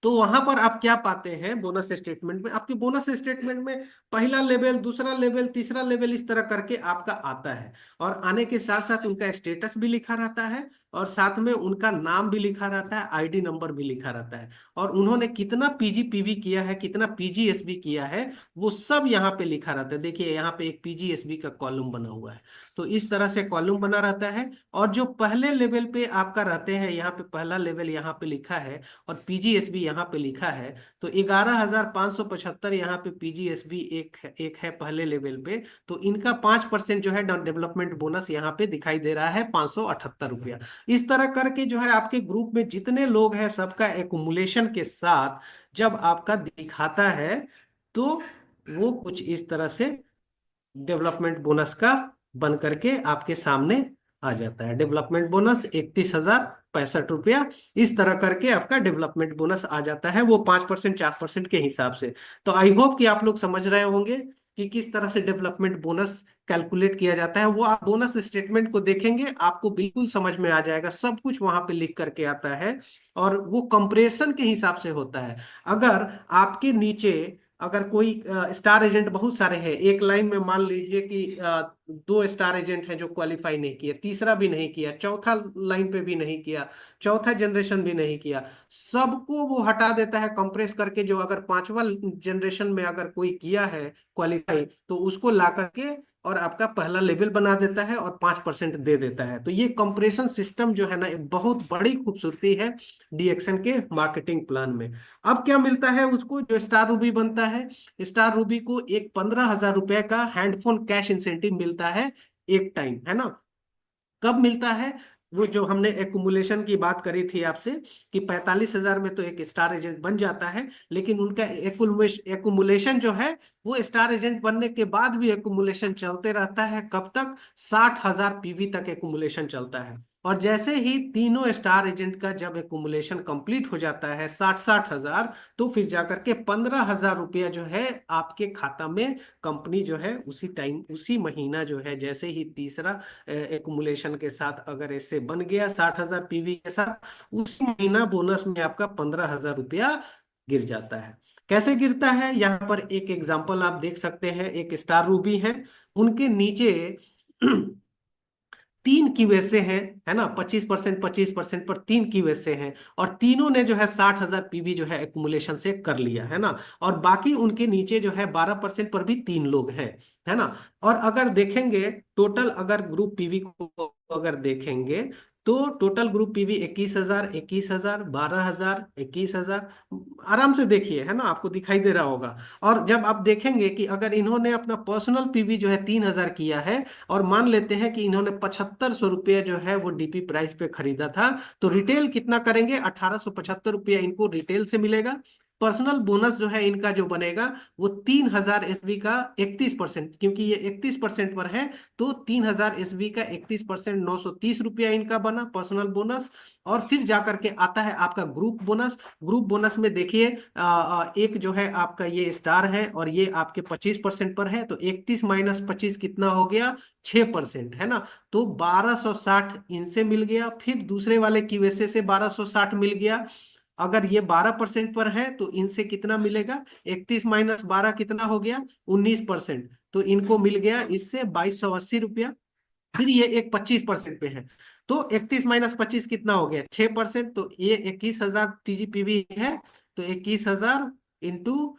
तो वहां पर आप क्या पाते हैं, बोनस स्टेटमेंट में, आपके बोनस स्टेटमेंट में पहला लेवल, दूसरा लेवल, तीसरा लेवल, इस तरह करके आपका आता है। और आने के साथ साथ उनका स्टेटस भी लिखा रहता है, और साथ में उनका नाम भी लिखा रहता है, आईडी नंबर भी लिखा रहता है, और उन्होंने कितना पीजीपीवी किया है, कितना पीजीएसबी किया है, वो सब यहाँ पे लिखा रहता है। देखिए यहाँ पे एक पीजीएसबी का कॉलम बना हुआ है। तो इस तरह से कॉलम बना रहता है। और जो पहले लेवल पे आपका रहते हैं, यहाँ पे पहला लेवल यहाँ पे लिखा है, और पीजीएसबी यहाँ पे लिखा है। तो 11,575 यहाँ पे पीजीएसबी एक है पहले लेवल पे। तो इनका 5% जो है डेवलपमेंट बोनस यहाँ पे दिखाई दे रहा है, 578 रुपया। इस तरह करके जो है आपके ग्रुप में जितने लोग हैं सबका एकुमुलेशन के साथ जब आपका दिखाता है, तो वो कुछ इस तरह से डेवलपमेंट बोनस का बन करके आपके सामने आ जाता है। डेवलपमेंट बोनस 31,065 रुपया, इस तरह करके आपका डेवलपमेंट बोनस आ जाता है, वो 5%, 4% के हिसाब से। तो आई होप कि आप लोग समझ रहे होंगे कि किस तरह से डेवलपमेंट बोनस कैलकुलेट किया जाता है। वो आप बोनस स्टेटमेंट को देखेंगे आपको बिल्कुल समझ में आ जाएगा, सब कुछ वहां पे लिख करके आता है। और वो कंप्रेशन के हिसाब से होता है। अगर आपके नीचे अगर कोई स्टार एजेंट बहुत सारे हैं, एक लाइन में मान लीजिए कि दो स्टार एजेंट हैं जो क्वालिफाई नहीं किए, तीसरा भी नहीं किया, चौथा लाइन पे भी नहीं किया, चौथा जनरेशन भी नहीं किया, सबको वो हटा देता है कंप्रेस करके। जो अगर पांचवा जनरेशन में अगर कोई किया है क्वालिफाई, तो उसको ला करके और आपका पहला लेवल बना देता है और 5% दे देता है। तो ये कंप्रेशन सिस्टम जो है ना, एक बहुत बड़ी खूबसूरती है डीएक्सन के मार्केटिंग प्लान में। अब क्या मिलता है उसको, जो स्टार रूबी बनता है, स्टार रूबी को एक 15,000 रुपए का हैंडफोन कैश इंसेंटिव मिलता है, एक टाइम, है ना। कब मिलता है, वो जो हमने एक्युमुलेशन की बात करी थी आपसे कि 45,000 में तो एक स्टार एजेंट बन जाता है, लेकिन उनका एक्युमुलेशन जो है वो स्टार एजेंट बनने के बाद भी एक्युमुलेशन चलते रहता है। कब तक? 60,000 पीवी तक एक्युमुलेशन चलता है। और जैसे ही तीनों स्टार एजेंट का जब एक्युमुलेशन कंप्लीट हो जाता है 60-60,000, तो फिर जाकर के 15,000 रुपया जो है आपके खाता में कंपनी जो है उसी टाइम, उसी महीना जो है, जैसे ही तीसरा एक्युमुलेशन के साथ अगर ऐसे बन गया 60,000 पीवी के साथ, उसी महीना बोनस में आपका 15,000 रुपया गिर जाता है। कैसे गिरता है? यहाँ पर एक एग्जांपल आप देख सकते हैं। एक स्टार रूबी है, उनके नीचे तीन क्यूएसए हैं, है ना, 25%, 25% पर तीन क्यूएसए हैं, और तीनों ने जो है 60,000 पीवी जो है एक्युमुलेशन से कर लिया, है ना। और बाकी उनके नीचे जो है 12% पर भी तीन लोग हैं, है ना। और अगर देखेंगे टोटल, अगर ग्रुप पीवी को अगर देखेंगे, तो टोटल ग्रुप पीवी 21,000, 21,000, 12,000, 21,000, आराम से देखिए, है ना, आपको दिखाई दे रहा होगा। और जब आप देखेंगे कि अगर इन्होंने अपना पर्सनल पीवी जो है 3,000 किया है, और मान लेते हैं कि इन्होंने 7,500 रुपये जो है वो डीपी प्राइस पे खरीदा था, तो रिटेल कितना करेंगे? 1,875 रुपया इनको रिटेल से मिलेगा। पर्सनल बोनस जो है इनका जो बनेगा वो 3,000 एसबी का 31%, क्योंकि ये 31% पर है, तो 3,000 एसबी का 31%, 930 रुपया इनका बना पर्सनल बोनस। और फिर जाकर के आता है आपका ग्रुप बोनस। ग्रुप बोनस में देखिए, एक जो है आपका ये स्टार है, और ये आपके 25% पर है, तो 31 - 25 कितना हो गया? 6%, है ना। तो 1,260 इनसे मिल गया, फिर दूसरे वाले क्यूएसए से 1,260 मिल गया। अगर ये 12% पर है तो इनसे कितना मिलेगा? 31 - 12 कितना हो गया? 19%। तो इनको मिल गया इससे 2,280 रुपया। फिर ये एक 25% पे है, तो 31 - 25 कितना हो गया? 6%। तो ये 21,000 टीजीपीवी है, तो 21,000 इंटू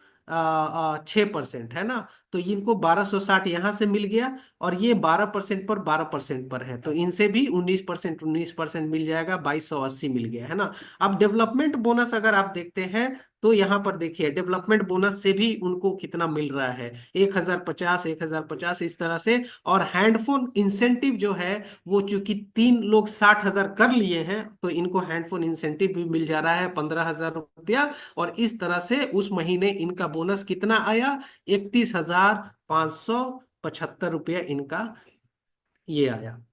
6%, है ना। तो इनको 1,260 यहां से मिल गया, और ये 12% पर 12% पर है, तो इनसे भी 19%, 19% मिल जाएगा, 2,280 मिल गया, है ना। अब डेवलपमेंट बोनस अगर आप देखते हैं, तो यहाँ पर देखिए डेवलपमेंट बोनस से भी उनको कितना मिल रहा है? 1,050, 1,050 इस तरह से। और हैंडफोन इंसेंटिव जो है, वो चूंकि तीन लोग 60,000 कर लिए हैं, तो इनको हैंडफोन इंसेंटिव भी मिल जा रहा है 15,000 रुपया। और इस तरह से उस महीने इनका बोनस कितना आया? 31,575 रुपया इनका ये आया,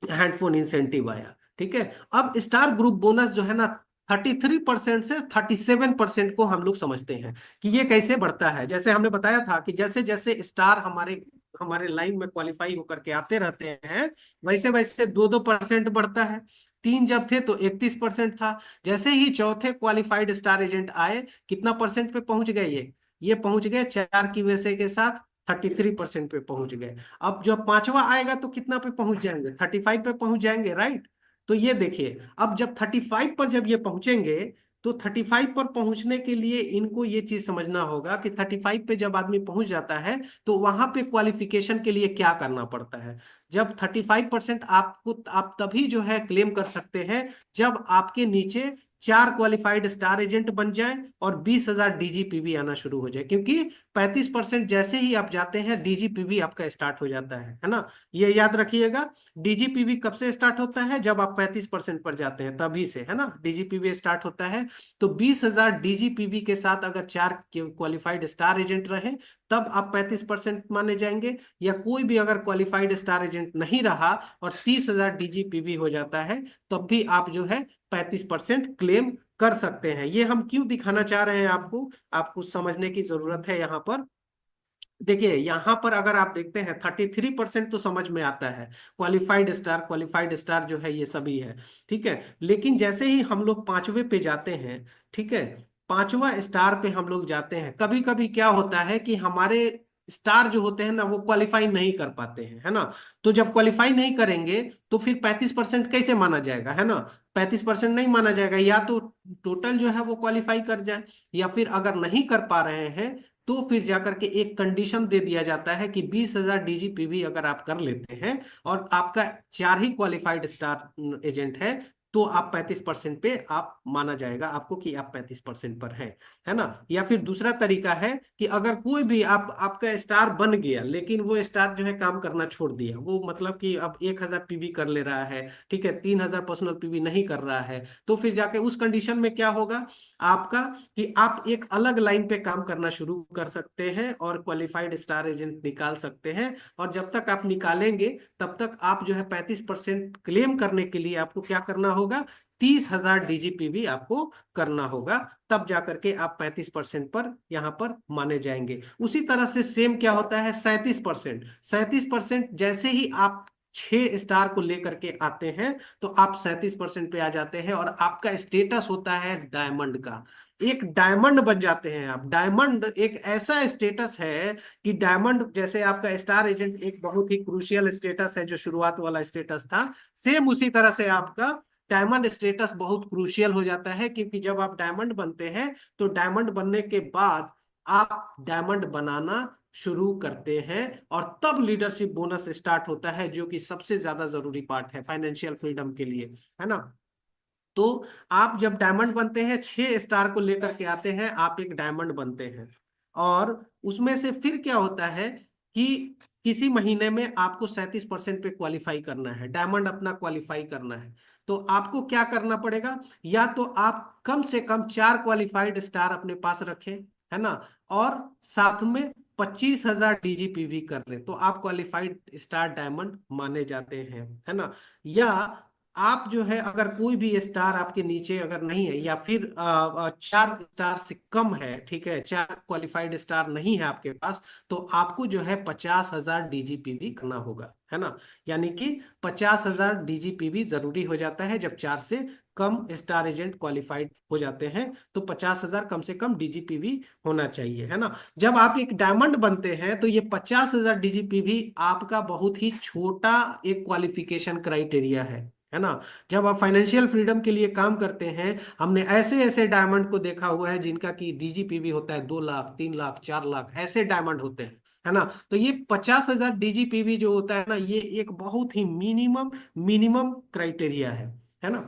हैंडफोन इंसेंटिव आया। ठीक है। अब स्टार ग्रुप बोनस जो है ना, 33% से 37% को हम लोग समझते हैं कि ये कैसे बढ़ता है। जैसे हमने बताया था कि जैसे जैसे स्टार हमारे हमारे लाइन में क्वालिफाई होकर के आते रहते हैं, वैसे वैसे 2-2% बढ़ता है। तीन जब थे तो 31% था। जैसे ही चौथे क्वालिफाइड स्टार एजेंट आए, कितना परसेंट पे पहुंच गए? ये पहुंच गए चार की वजह के साथ 33% पे पहुंच गए। अब जब पांचवा आएगा तो कितना पे पहुंच जाएंगे? 35 पे पहुंच जाएंगे, राइट। तो ये देखिए, अब जब 35 पर जब ये पहुंचेंगे, तो 35 पर पहुंचने के लिए इनको ये चीज समझना होगा कि 35 पे जब आदमी पहुंच जाता है, तो वहां पे क्वालिफिकेशन के लिए क्या करना पड़ता है। जब 35% आपको, आप तभी जो है क्लेम कर सकते हैं जब आपके नीचे चार क्वालिफाइड स्टार एजेंट बन जाए और 20,000 डीजीपीवी आना शुरू हो जाए, क्योंकि 35% जैसे ही आप जाते हैं डीजीपीवी आपका स्टार्ट हो जाता है ना। ये याद रखिएगा। डीजीपीवी कब से स्टार्ट होता है? जब आप 35% पर जाते हैं तभी से, है ना, डीजीपीवी स्टार्ट होता है। तो 20,000 डीजीपीवी के साथ अगर चार क्वालिफाइड स्टार एजेंट रहे, तब आप 35% माने जाएंगे। या कोई भी अगर क्वालिफाइड स्टार एजेंट नहीं रहा और 30,000 डीजीपीवी हो जाता है, तब भी आप जो है 35% क्लेम कर सकते हैं। ये हम क्यों दिखाना चाह रहे हैं आपको? आपको समझने की जरूरत है यहाँ पर। देखिए यहाँ पर अगर आप देखते हैं 33% तो समझ में आता है, क्वालिफाइड स्टार जो है ये सभी है। ठीक है। लेकिन जैसे ही हम लोग पांचवे पे जाते हैं, ठीक है, पांचवा स्टार पे हम लोग जाते हैं, कभी कभी क्या होता है कि हमारे स्टार जो होते हैं ना, वो क्वालिफाई नहीं कर पाते हैं, है ना। तो जब क्वालिफाई नहीं करेंगे, तो फिर 35% कैसे माना जाएगा, है ना। 35% नहीं माना जाएगा, या तो टोटल जो है वो क्वालिफाई कर जाए, या फिर अगर नहीं कर पा रहे हैं, तो फिर जाकर के एक कंडीशन दे दिया जाता है कि 20,000 डीजीपीवी अगर आप कर लेते हैं और आपका चार ही क्वालिफाइड स्टार एजेंट है, तो आप 35% पे आप माना जाएगा आपको कि आप 35% पर हैं, है ना। या फिर दूसरा तरीका है कि अगर कोई भी आपका स्टार बन गया लेकिन वो स्टार जो है काम करना छोड़ दिया, वो मतलब कि अब 1,000 पीवी कर ले रहा है, ठीक है, 3,000 पर्सनल पीवी नहीं कर रहा है, तो फिर जाके उस कंडीशन में क्या होगा आपका, कि आप एक अलग लाइन पे काम करना शुरू कर सकते हैं और क्वालिफाइड स्टार एजेंट निकाल सकते हैं। और जब तक आप निकालेंगे तब तक आप जो है 35% क्लेम करने के लिए आपको क्या करना होगा, 30,000 डीजीपीवी आपको करना होगा, तब जाकर के आप 35% पर यहां पर माने जाएंगे। उसी तरह से सेम क्या होता है 37%। 37% जैसे ही आप 6 स्टार को लेकर के आते हैं तो आप 37% पे आ जाते हैं और आपका स्टेटस होता है डायमंड का। एक डायमंड बन जाते हैं आप। डायमंड एक ऐसा स्टेटस है कि डायमंड जैसे आपका स्टार एजेंट एक बहुत ही क्रूशियल स्टेटस है जो शुरुआत वाला स्टेटस था, सेम उसी तरह से आपका डायमंड स्टेटस बहुत क्रूशियल हो जाता है, क्योंकि जब आप डायमंड बनते हैं तो डायमंड बनने के बाद आप डायमंड बनाना शुरू करते हैं और तब लीडरशिप बोनस स्टार्ट होता है, जो कि सबसे ज्यादा जरूरी पार्ट है फाइनेंशियल फ्रीडम के लिए, है ना। तो आप जब डायमंड बनते हैं, 6 स्टार को लेकर के आते हैं, आप एक डायमंड बनते हैं। और उसमें से फिर क्या होता है कि किसी महीने में आपको 37% पे क्वालिफाई करना है, डायमंड अपना क्वालिफाई करना है। तो आपको क्या करना पड़ेगा, या तो आप कम से कम 4 क्वालिफाइड स्टार अपने पास रखें, है ना, और साथ में 25,000 डीजीपीवी कर ले, तो आप क्वालिफाइड स्टार डायमंड माने जाते हैं, है ना। या आप जो है अगर कोई भी स्टार आपके नीचे अगर नहीं है, या फिर 4 स्टार से कम है, ठीक है, 4 क्वालिफाइड स्टार नहीं है आपके पास, तो आपको जो है 50,000 डीजीपीवी करना होगा, है ना। यानी कि 50,000 डीजीपीवी जरूरी हो जाता है जब 4 से कम स्टार एजेंट क्वालिफाइड हो जाते हैं, तो 50,000 कम से कम डीजीपीवी होना चाहिए, है ना। जब आप एक डायमंड बनते हैं तो ये 50,000 डीजीपीवी आपका बहुत ही छोटा एक क्वालिफिकेशन क्राइटेरिया है ना। जब आप फाइनेंशियल फ्रीडम के लिए काम करते हैं, हमने ऐसे ऐसे डायमंड को देखा हुआ है जिनका कि डीजीपीवी होता है 2 लाख, 3 लाख, 4 लाख, ऐसे डायमंड होते हैं, है ना। तो ये 50,000 डीजीपीवी जो होता है ना, ये एक बहुत ही मिनिमम मिनिमम क्राइटेरिया है ना।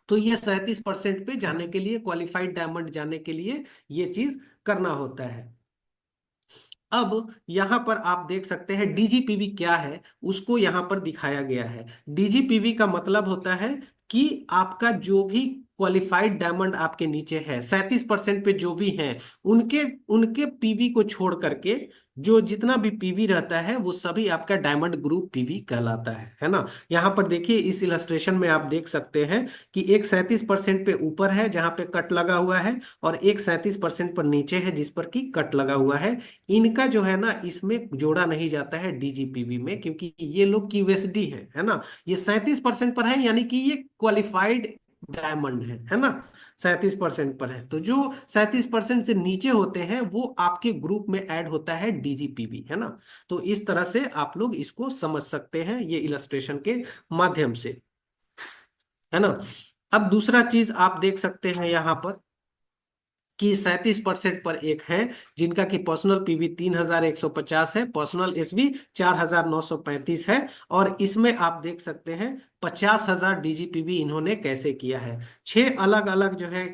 तो ये 37% पे जाने के लिए, क्वालिफाइड डायमंड जाने के लिए ये चीज करना होता है। अब यहां पर आप देख सकते हैं डीजीपीवी क्या है, उसको यहां पर दिखाया गया है। डीजीपीवी का मतलब होता है कि आपका जो भी क्वालिफाइड डायमंड आपके नीचे है, 37% पे जो भी हैं, उनके उनके पीवी को छोड़ करके जो जितना भी पीवी रहता है वो सभी आपका डायमंड ग्रुप पीवी कहलाता है ना। यहाँ पर देखिए इस इलस्ट्रेशन में आप देख सकते हैं कि एक 37% पे ऊपर है जहां पे कट लगा हुआ है, और एक 37% पर नीचे है जिस पर कि कट लगा हुआ है। इनका जो है ना इसमें जोड़ा नहीं जाता है डीजीपीवी में, क्योंकि ये लोग क्यूएसडी है ना। ये 37% पर है, यानी कि ये क्वालिफाइड डायमंड है ना। 37% पर है, तो जो 37% से नीचे होते हैं वो आपके ग्रुप में ऐड होता है डीजीपीवी, है ना। तो इस तरह से आप लोग इसको समझ सकते हैं ये इलस्ट्रेशन के माध्यम से, है ना। अब दूसरा चीज आप देख सकते हैं यहां पर कि 37% पर एक है जिनका कि पर्सनल पीवी 3,150 है, पर्सनल एसवी 4,935 है। और इसमें आप देख सकते हैं 50,000 डीजीपीवी इन्होंने कैसे किया है। 6 अलग अलग जो है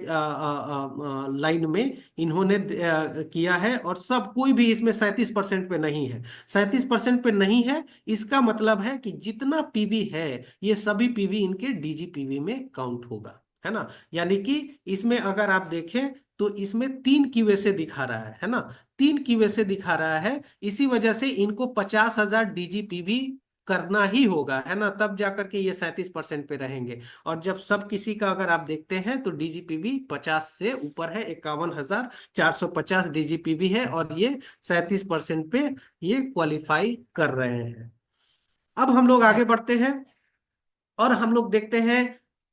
लाइन में इन्होंने किया है, और सब कोई भी इसमें 37% पे नहीं है। 37% पे नहीं है, इसका मतलब है कि जितना पीवी है ये सभी पीवी इनके डीजीपीवी में काउंट होगा, है ना। यानी कि इसमें अगर आप देखें तो इसमें 3 क्यूएसए दिखा रहा है ना। 3 क्यूएसए दिखा रहा है, इसी वजह से इनको 50,000 डीजीपीवी करना ही होगा, है ना, तब जाकर के ये 37% पे रहेंगे। और जब सब किसी का अगर आप देखते हैं तो डीजीपीवी 50 से ऊपर है, 51,450 डीजीपीवी है, और ये 37% पे ये क्वालिफाई कर रहे हैं। अब हम लोग आगे बढ़ते हैं और हम लोग देखते हैं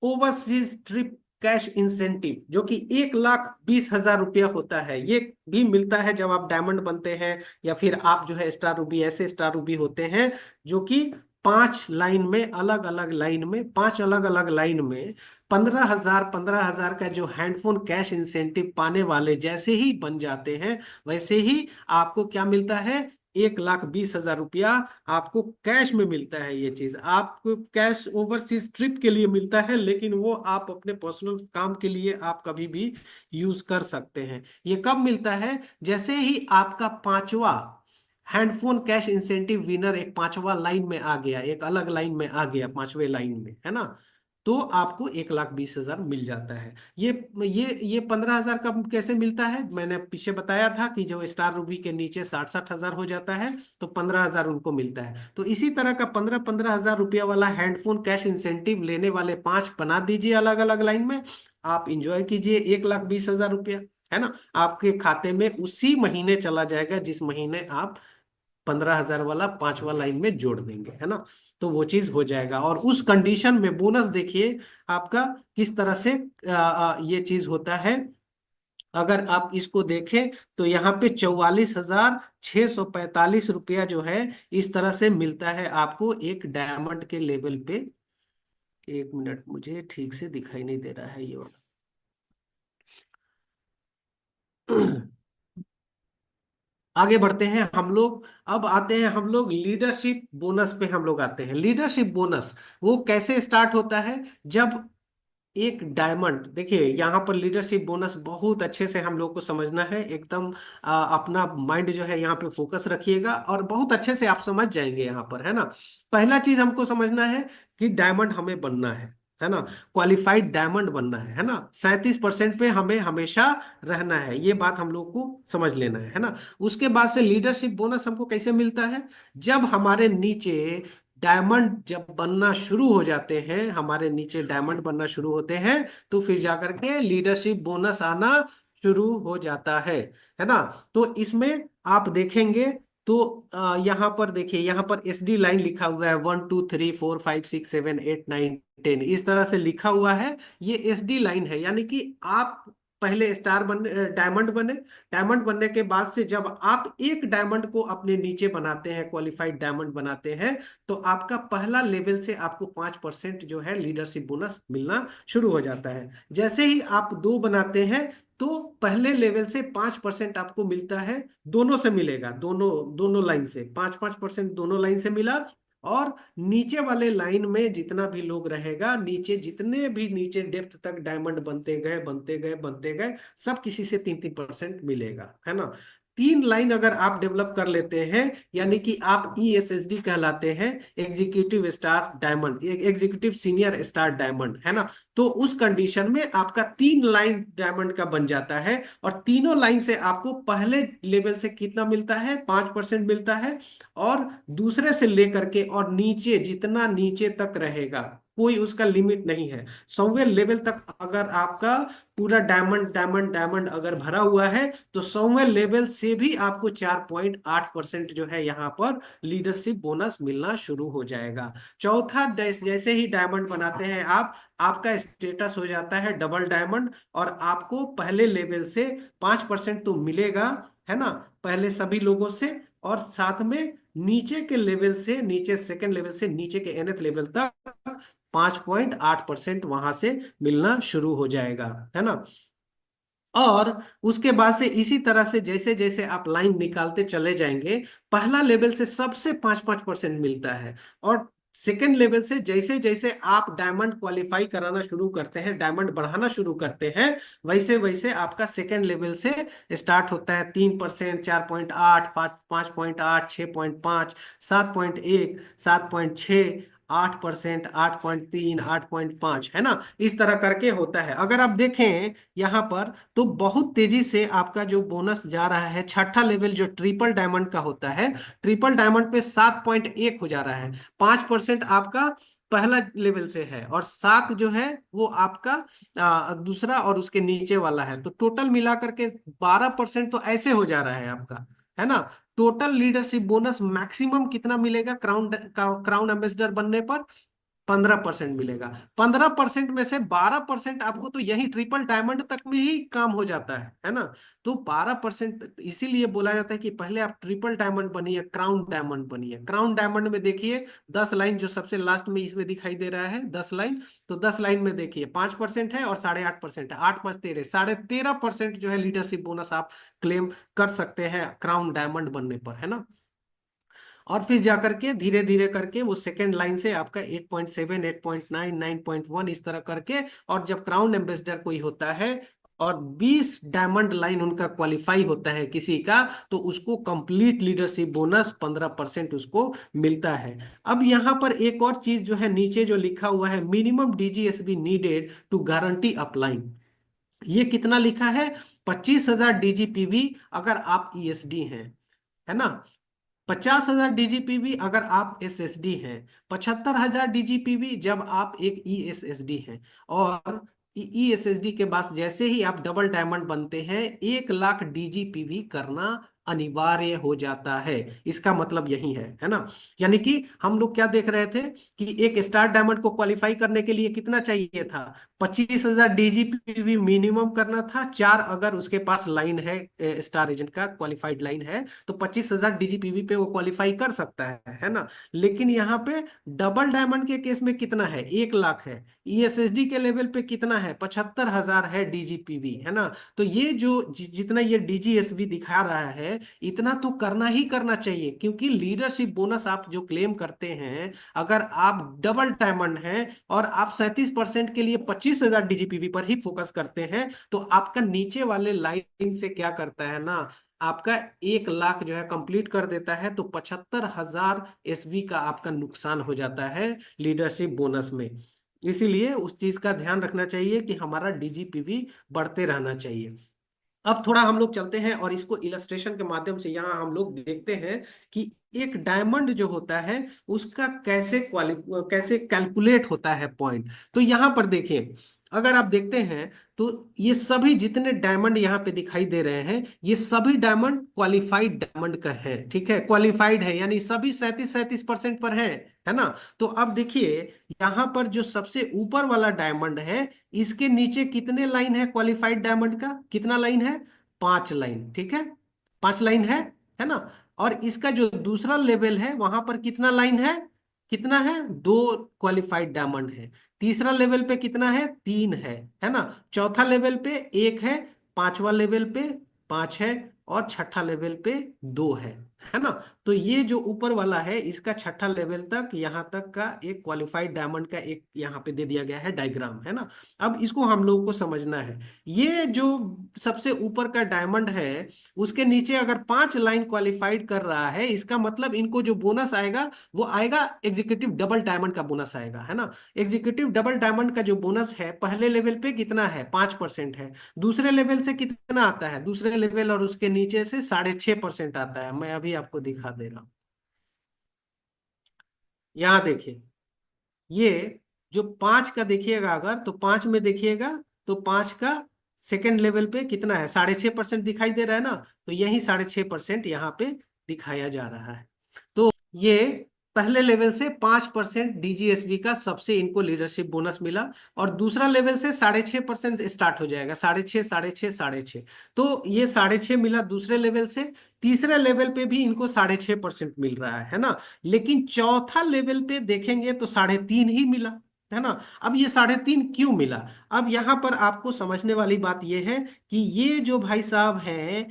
ओवरसीज ट्रिप कैश इंसेंटिव, जो कि 1,20,000 रुपया होता है। ये भी मिलता है जब आप डायमंड बनते हैं, या फिर आप जो है स्टार रूबी, ऐसे स्टार रूबी होते हैं जो कि 5 लाइन में, अलग अलग लाइन में, 5 अलग अलग लाइन में 15,000 का जो हैंडफोन कैश इंसेंटिव पाने वाले जैसे ही बन जाते हैं, वैसे ही आपको क्या मिलता है, 1,20,000 रुपया आपको कैश में मिलता है। ये चीज आपको कैश ओवरसीज ट्रिप के लिए मिलता है, लेकिन वो आप अपने पर्सनल काम के लिए आप कभी भी यूज कर सकते हैं। ये कब मिलता है? जैसे ही आपका पांचवा हैंडफोन कैश इंसेंटिव विनर एक पांचवा लाइन में आ गया, एक अलग लाइन में आ गया, पांचवे लाइन में, है ना, तो आपको 1,20,000 मिल जाता है। ये 15,000 का कैसे मिलता है? मैंने पीछे बताया था कि जो स्टार रूबी के नीचे 60,000 हो जाता है तो 15,000 उनको मिलता है। तो इसी तरह का 15,000 रुपया वाला हैंडफोन कैश इंसेंटिव लेने वाले पांच बना दीजिए अलग अलग लाइन में। आप इंजॉय कीजिए 1,20,000 रुपया, है ना, आपके खाते में उसी महीने चला जाएगा जिस महीने आप 15,000 वाला पांचवा लाइन में जोड़ देंगे, है ना। तो वो चीज हो जाएगा। और उस कंडीशन में बोनस देखिए आपका किस तरह से ये चीज होता है। अगर आप इसको देखें तो यहाँ पे 44,645 रुपया जो है इस तरह से मिलता है आपको एक डायमंड के लेवल पे। एक मिनट, मुझे ठीक से दिखाई नहीं दे रहा है ये वाला। आगे बढ़ते हैं हम लोग। अब आते हैं हम लोग लीडरशिप बोनस पे। हम लोग आते हैं लीडरशिप बोनस। वो कैसे स्टार्ट होता है? जब एक डायमंड, देखिए यहाँ पर लीडरशिप बोनस बहुत अच्छे से हम लोग को समझना है एकदम। अपना माइंड जो है यहाँ पे फोकस रखिएगा और बहुत अच्छे से आप समझ जाएंगे यहाँ पर, है ना। पहला चीज हमको समझना है कि डायमंड हमें बनना है ना, क्वालिफाइड डायमंड बनना है ना, 37% पे हमें हमेशा रहना है। ये बात हम लोग को समझ लेना है ना। उसके बाद से लीडरशिप बोनस हमको कैसे मिलता है? जब हमारे नीचे डायमंड जब बनना शुरू हो जाते हैं, हमारे नीचे डायमंड बनना शुरू होते हैं, तो फिर जाकर के लीडरशिप बोनस आना शुरू हो जाता है ना। तो इसमें आप देखेंगे तो यहाँ पर देखिए, यहाँ पर एसडी लाइन लिखा हुआ है, 1 2 3 4 5 6 7 8 9 10 इस तरह से लिखा हुआ है। ये एसडी लाइन है, यानी कि आप पहले स्टार बन डायमंड बने। डायमंड बनने के बाद से जब आप एक डायमंड को अपने नीचे बनाते हैं, क्वालिफाइड डायमंड बनाते हैं, तो आपका पहला लेवल से आपको 5% जो है लीडरशिप बोनस मिलना शुरू हो जाता है। जैसे ही आप दो बनाते हैं तो पहले लेवल से 5% आपको मिलता है, दोनों से मिलेगा, दोनों दोनों लाइन से 5-5% दोनों लाइन से मिला। और नीचे वाले लाइन में जितना भी लोग रहेगा, नीचे जितने भी नीचे डेप्थ तक डायमंड बनते गए बनते गए बनते गए, सब किसी से 3-3% मिलेगा, है ना। तीन लाइन अगर आप डेवलप कर लेते हैं, यानी कि आप ESSD कहलाते हैं, executive star diamond, executive senior star diamond, है ना। तो उस कंडीशन में आपका तीन लाइन डायमंड का बन जाता है। और तीनों लाइन से आपको पहले लेवल से कितना मिलता है? 5% मिलता है। और दूसरे से लेकर के और नीचे जितना नीचे तक रहेगा, कोई उसका लिमिट नहीं है। 100वें लेवल तक अगर आपका पूरा डायमंड डायमंड डायमंड अगर भरा हुआ है, तो 100वें लेवल से भी आपको 4.8% जो है यहाँ पर लीडरशिप बोनस मिलना शुरू हो जाएगा। चौथा, जैसे ही डायमंड बनाते हैं आप, आपका स्टेटस हो जाता है डबल डायमंड। और आपको पहले लेवल से 5% तो मिलेगा, है ना, पहले सभी लोगों से। और साथ में नीचे के लेवल से, नीचे सेकंड लेवल से नीचे के nth लेवल तक 5.8% वहां से मिलना शुरू हो जाएगा, है ना। और उसके बाद से इसी तरह से जैसे जैसे आप लाइन निकालते चले जाएंगे, पहला लेवल से सबसे 5-5% मिलता है। और सेकेंड लेवल से जैसे जैसे आप डायमंड क्वालिफाई कराना शुरू करते हैं, डायमंड बढ़ाना शुरू करते हैं, वैसे वैसे आपका सेकेंड लेवल से स्टार्ट होता है 3%, 4.8, 5.8, 6.5, 7.1, 7.6, 8%, 8.3, 8.5, है ना। इस तरह करके होता है। अगर आप देखें यहाँ पर, तो बहुत तेजी से आपका जो बोनस जा रहा है, छठा लेवल जो ट्रिपल डायमंड का होता है, ट्रिपल डायमंड पे 7.1 हो जा रहा है। 5% आपका पहला लेवल से है, और 7 जो है वो आपका दूसरा और उसके नीचे वाला है। तो टोटल मिला करके 12% तो ऐसे हो जा रहा है आपका, है ना। टोटल लीडरशिप बोनस मैक्सिमम कितना मिलेगा क्राउन क्राउन एम्बेसडर बनने पर? 15% मिलेगा। 15% में से 12% आपको तो यही ट्रिपल डायमंड तक में ही काम हो जाता है ना। तो 12% इसीलिए बोला जाता है कि पहले आप ट्रिपल डायमंड बनिए, क्राउन डायमंड बनिए। क्राउन डायमंड में देखिए 10 लाइन जो सबसे लास्ट में इसमें दिखाई दे रहा है, 10 लाइन। तो 10 लाइन में देखिए 5% है और 8.5% है, 8 5 13, 13.5% जो है लीडरशिप बोनस आप क्लेम कर सकते हैं क्राउन डायमंड बनने पर, है ना। और फिर जाकर के धीरे धीरे करके वो सेकेंड लाइन से आपका 8.7, 8.9, 9.1 इस तरह करके, और जब क्राउन एम्बेसडर कोई होता है और 20 डायमंड लाइन उनका क्वालिफाई होता है किसी का, तो उसको कंप्लीट लीडरशिप बोनस 15% उसको मिलता है। अब यहाँ पर एक और चीज जो है, नीचे जो लिखा हुआ है, minimum DGSB needed to guarantee upline, ये कितना लिखा है? 25,000 डीजीपीवी अगर आप ईएसडी हैं, है ना। 50,000 डीजीपीवी अगर आप एसएसडी हैं। 75,000 डीजीपीवी जब आप एक ईएसएसडी हैं। और ईएसएसडी के बाद जैसे ही आप डबल डायमंड बनते हैं, 1 लाख डीजीपीवी करना अनिवार्य हो जाता है। इसका मतलब यही है ना। यानी कि हम लोग क्या देख रहे थे कि एक स्टार डायमंड को क्वालिफाई करने के लिए कितना चाहिए था? 25,000 डीजीपीवी मिनिमम करना था। 4 अगर उसके पास लाइन है, स्टार एजेंट का क्वालिफाइड लाइन है, तो 25,000 डीजीपीवी पे वो क्वालिफाई कर सकता है ना। लेकिन यहाँ पे डबल डायमंड के केस में कितना है? 1 लाख है। ईएसएसडी के लेवल पे कितना है? 75,000 है डीजीपीवी, है ना। तो ये जो जितना ये डीजीएसवी दिखा रहा है, इतना तो करना ही करना चाहिए, क्योंकि लीडरशिप बोनस आप जो क्लेम करते हैं, अगर आप डबल डायमंड हैं और आप 37% के लिए 25,000 डीजीपीवी पर ही फोकस करते हैं, तो आपका नीचे वाले लाइन से क्या करता है ना, आपका 1 लाख जो है कंप्लीट कर देता है, तो 75,000 एसवी का आपका नुकसान हो जाता है लीडरशिप बोनस में। इसीलिए उस चीज का ध्यान रखना चाहिए कि हमारा डीजीपीवी बढ़ते रहना चाहिए। अब थोड़ा हम लोग चलते हैं और इसको इलस्ट्रेशन के माध्यम से यहाँ हम लोग देखते हैं कि एक डायमंड जो होता है उसका कैसे कैलकुलेट होता है पॉइंट। तो यहाँ पर देखिए, अगर आप देखते हैं तो ये सभी जितने डायमंड यहाँ पे दिखाई दे रहे हैं, ये सभी डायमंड क्वालिफाइड डायमंड का है। ठीक है, क्वालिफाइड है यानी सभी 37% पर है ना। तो अब देखिए, यहाँ पर जो सबसे ऊपर वाला डायमंड है, इसके नीचे कितने लाइन है क्वालिफाइड डायमंड का? कितना लाइन है? 5 लाइन। ठीक है, 5 लाइन है ना। और इसका जो दूसरा लेवल है, वहां पर कितना लाइन है? कितना है? 2 क्वालिफाइड डायमंड है। तीसरा लेवल पे कितना है? 3 है ना। चौथा लेवल पे 1 है। पांचवा लेवल पे 5 है। और छठा लेवल पे 2 है ना। तो ये जो ऊपर वाला है, इसका छठा लेवल तक, यहाँ तक का एक क्वालिफाइड डायमंड का एक यहाँ पे दे दिया गया है डायग्राम, है ना। अब इसको हम लोगों को समझना है। ये जो सबसे ऊपर का डायमंड है, उसके नीचे अगर 5 लाइन क्वालिफाइड कर रहा है, इसका मतलब इनको जो बोनस आएगा वो आएगा एग्जीक्यूटिव डबल डायमंड का बोनस आएगा, है ना। एग्जीक्यूटिव डबल डायमंड का जो बोनस है, पहले लेवल पे कितना है? 5% है। दूसरे लेवल से कितना आता है? दूसरे लेवल और उसके नीचे से 6.5% आता है। मैं अभी आपको दिखा दे रहा हूं। यहाँ देखिए, ये जो 5 का देखिएगा, अगर तो 5 में देखिएगा, तो 5 का सेकेंड लेवल पे कितना है? 6.5% दिखाई दे रहा है ना। तो यही 6.5% यहाँ पे दिखाया जा रहा है। तो ये पहले लेवल से 5% डीजीएसबी का सबसे इनको लीडरशिप बोनस मिला। और दूसरा लेवल से 6.5% स्टार्ट हो जाएगा, 6.5, 6.5, 6.5। तो ये 6.5 मिला दूसरे लेवल से। तीसरे लेवल पे भी इनको 6.5% मिल रहा है ना। लेकिन चौथा लेवल पे देखेंगे तो 3.5 ही मिला, है ना। अब ये 3.5 क्यों मिला? अब यहाँ पर आपको समझने वाली बात यह है कि ये जो भाई साहब हैं,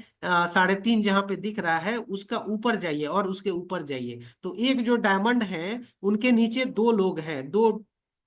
3.5 जहां पे दिख रहा है, उसका ऊपर जाइए और उसके ऊपर जाइए, तो एक जो डायमंड है, उनके नीचे 2 लोग हैं, 2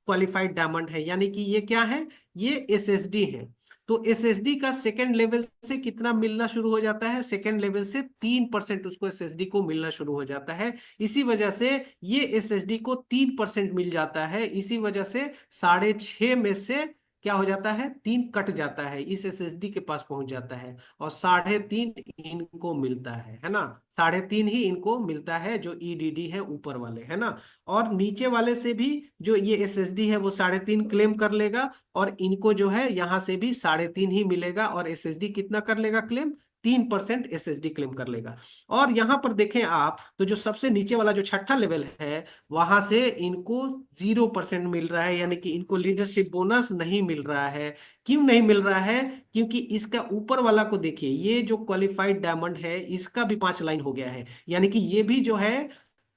क्वालिफाइड डायमंड है, यानी कि ये क्या है? ये एसएसडी है। तो एसएसडी का सेकेंड लेवल से कितना मिलना शुरू हो जाता है? सेकेंड लेवल से 3% उसको एसएसडी को मिलना शुरू हो जाता है। इसी वजह से ये एसएसडी को 3% मिल जाता है। इसी वजह से 6.5 में से क्या हो जाता है? 3 कट जाता है, इस एसएसडी के पास पहुंच जाता है, और 3.5 इनको मिलता है ना। 3.5 ही इनको मिलता है, जो ईडीडी है ऊपर वाले, है ना। और नीचे वाले से भी जो ये एसएसडी है वो 3.5 क्लेम कर लेगा, और इनको जो है यहाँ से भी 3.5 ही मिलेगा, और एसएसडी कितना कर लेगा क्लेम? 3% एसएसडी क्लेम कर लेगा। और यहाँ पर देखें आप, तो जो सबसे नीचे वाला जो छठा लेवल है, वहां से इनको 0% मिल रहा है, यानी कि इनको लीडरशिप बोनस नहीं मिल रहा है। क्यों नहीं मिल रहा है? क्योंकि इसका ऊपर वाला को देखिए, ये जो क्वालिफाइड डायमंड है, इसका भी 5 लाइन हो गया है, यानी कि ये भी जो है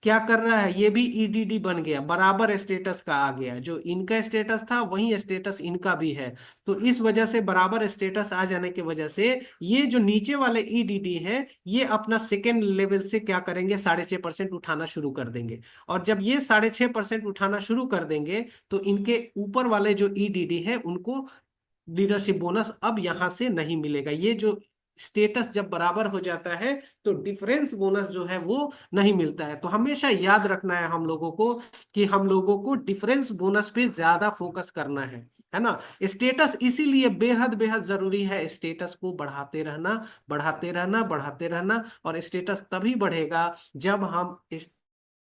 क्या कर रहा है, ये भी ईडीडी बन गया, बराबर स्टेटस का आ गया, जो इनका स्टेटस था वही स्टेटस इनका भी है। तो इस वजह से बराबर स्टेटस आ जाने की वजह से ये जो नीचे वाले ईडीडी है ये अपना सेकेंड लेवल से क्या करेंगे, 6.5% उठाना शुरू कर देंगे। और जब ये 6.5% उठाना शुरू कर देंगे तो इनके ऊपर वाले जो ईडीडी है उनको लीडरशिप बोनस अब यहां से नहीं मिलेगा। ये जो स्टेटस जब बराबर हो जाता है तो डिफरेंस बोनस जो है वो नहीं मिलता है। तो हमेशा याद रखना है हम लोगों को कि हम लोगों को डिफरेंस बोनस पे ज्यादा फोकस करना है ना। स्टेटस इसीलिए बेहद बेहद जरूरी है, स्टेटस को बढ़ाते रहना, बढ़ाते रहना, बढ़ाते रहना। और स्टेटस तभी बढ़ेगा जब हम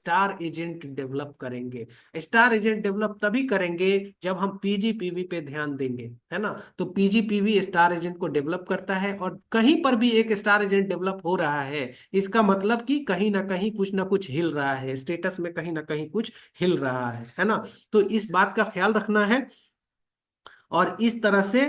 स्टार एजेंट डेवलप करेंगे। स्टार एजेंट डेवलप तभी करेंगे जब हम पीजीपीवी पे ध्यान देंगे, है ना। तो पीजीपीवी स्टार एजेंट को डेवलप करता है, और कहीं पर भी एक स्टार एजेंट डेवलप हो रहा है इसका मतलब कि कहीं ना कहीं कुछ ना कुछ हिल रहा है, स्टेटस में कहीं ना कहीं कुछ हिल रहा है ना। तो इस बात का ख्याल रखना है। और इस तरह से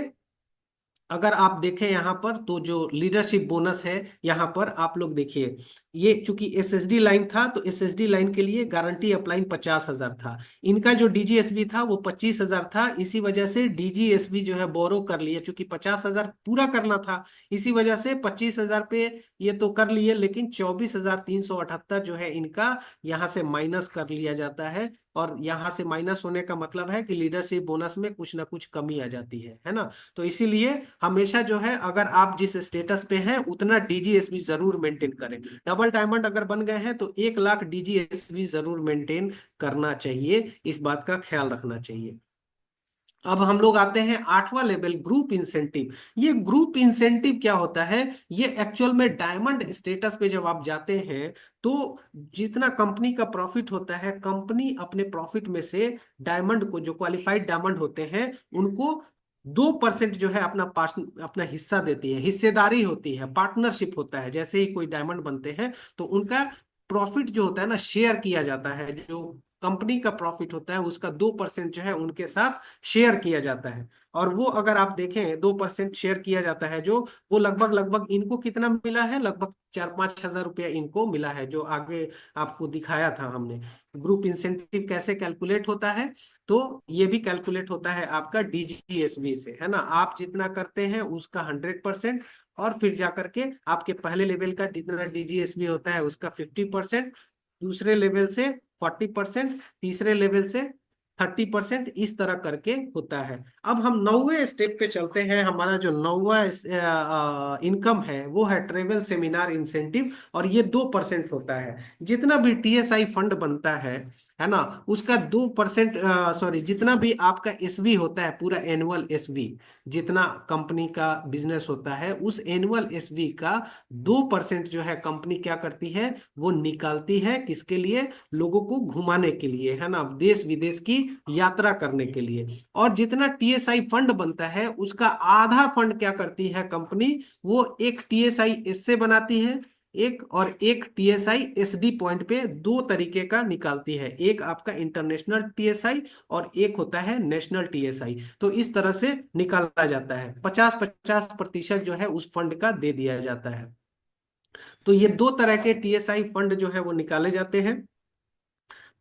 अगर आप देखें यहाँ पर तो जो लीडरशिप बोनस है यहाँ पर आप लोग देखिए, ये चूंकि एसएसडी लाइन था तो एसएसडी लाइन के लिए गारंटी अप्लाइन 50,000 था। इनका जो डीजीएसबी था वो 25,000 था, इसी वजह से डीजीएसबी जो है बोरो कर लिए, चूंकि 50,000 पूरा करना था इसी वजह से 25,000 पे ये तो कर लिए, लेकिन 24,378 जो है इनका यहाँ से माइनस कर लिया जाता है। और यहाँ से माइनस होने का मतलब है कि लीडरशिप बोनस में कुछ ना कुछ कमी आ जाती है ना। तो इसीलिए हमेशा जो है अगर आप जिस स्टेटस पे हैं उतना डीजीएसबी जरूर मेंटेन करें। डबल डायमंड अगर बन गए हैं तो 1 लाख डीजीएसबी जरूर मेंटेन करना चाहिए, इस बात का ख्याल रखना चाहिए। अब हम लोग आते हैं 8वां लेवल, ग्रुप इंसेंटिव। ये ग्रुप इंसेंटिव क्या होता है, ये एक्चुअल में डायमंड स्टेटस पे जब आप जाते हैं तो जितना कंपनी का प्रॉफिट होता है, कंपनी अपने प्रॉफिट में से डायमंड को, जो क्वालिफाइड डायमंड होते हैं उनको 2% जो है अपना अपना हिस्सा देती है, हिस्सेदारी होती है, पार्टनरशिप होता है। जैसे ही कोई डायमंड बनते हैं तो उनका प्रॉफिट जो होता है ना शेयर किया जाता है, जो कंपनी का प्रॉफिट होता है उसका 2% जो है उनके साथ शेयर किया जाता है। और वो अगर आप देखें 2% शेयर किया जाता है जो, वो लगभग लगभग इनको कितना मिला है, लगभग 4-5 हजार रुपया इनको मिला है, जो आगे आपको दिखाया था हमने। ग्रुप इंसेंटिव कैसे कैलकुलेट होता है, तो ये भी कैलकुलेट होता है आपका डीजीएसबी से, है ना। आप जितना करते हैं उसका 100%, और फिर जाकर के आपके पहले लेवल का जितना डीजीएसबी होता है उसका 50%, दूसरे लेवल से 40%, तीसरे लेवल से 30%, इस तरह करके होता है। अब हम 9वें स्टेप पे चलते हैं। हमारा जो 9वां इनकम है वो है ट्रेवल सेमिनार इंसेंटिव, और ये 2% होता है। जितना भी टीएसआई फंड बनता है ना, उसका 2%, सॉरी, जितना भी आपका एसवी होता है, पूरा एनुअल एसवी, जितना कंपनी का बिजनेस होता है उस एनुअल एसवी का 2% जो है कंपनी क्या करती है, वो निकालती है, किसके लिए, लोगों को घुमाने के लिए, है ना, देश विदेश की यात्रा करने के लिए। और जितना टीएसआई फंड बनता है उसका आधा फंड क्या करती है कंपनी, वो एक टीएसआई इससे बनाती है एक, और एक टीएसआई एसडी पॉइंट पे, दो तरीके का निकालती है, एक आपका इंटरनेशनल टीएसआई और एक होता है नेशनल टीएसआई। तो इस तरह से निकाला जाता है, 50-50% जो है उस फंड का दे दिया जाता है। तो ये दो तरह के टीएसआई फंड जो है वो निकाले जाते हैं।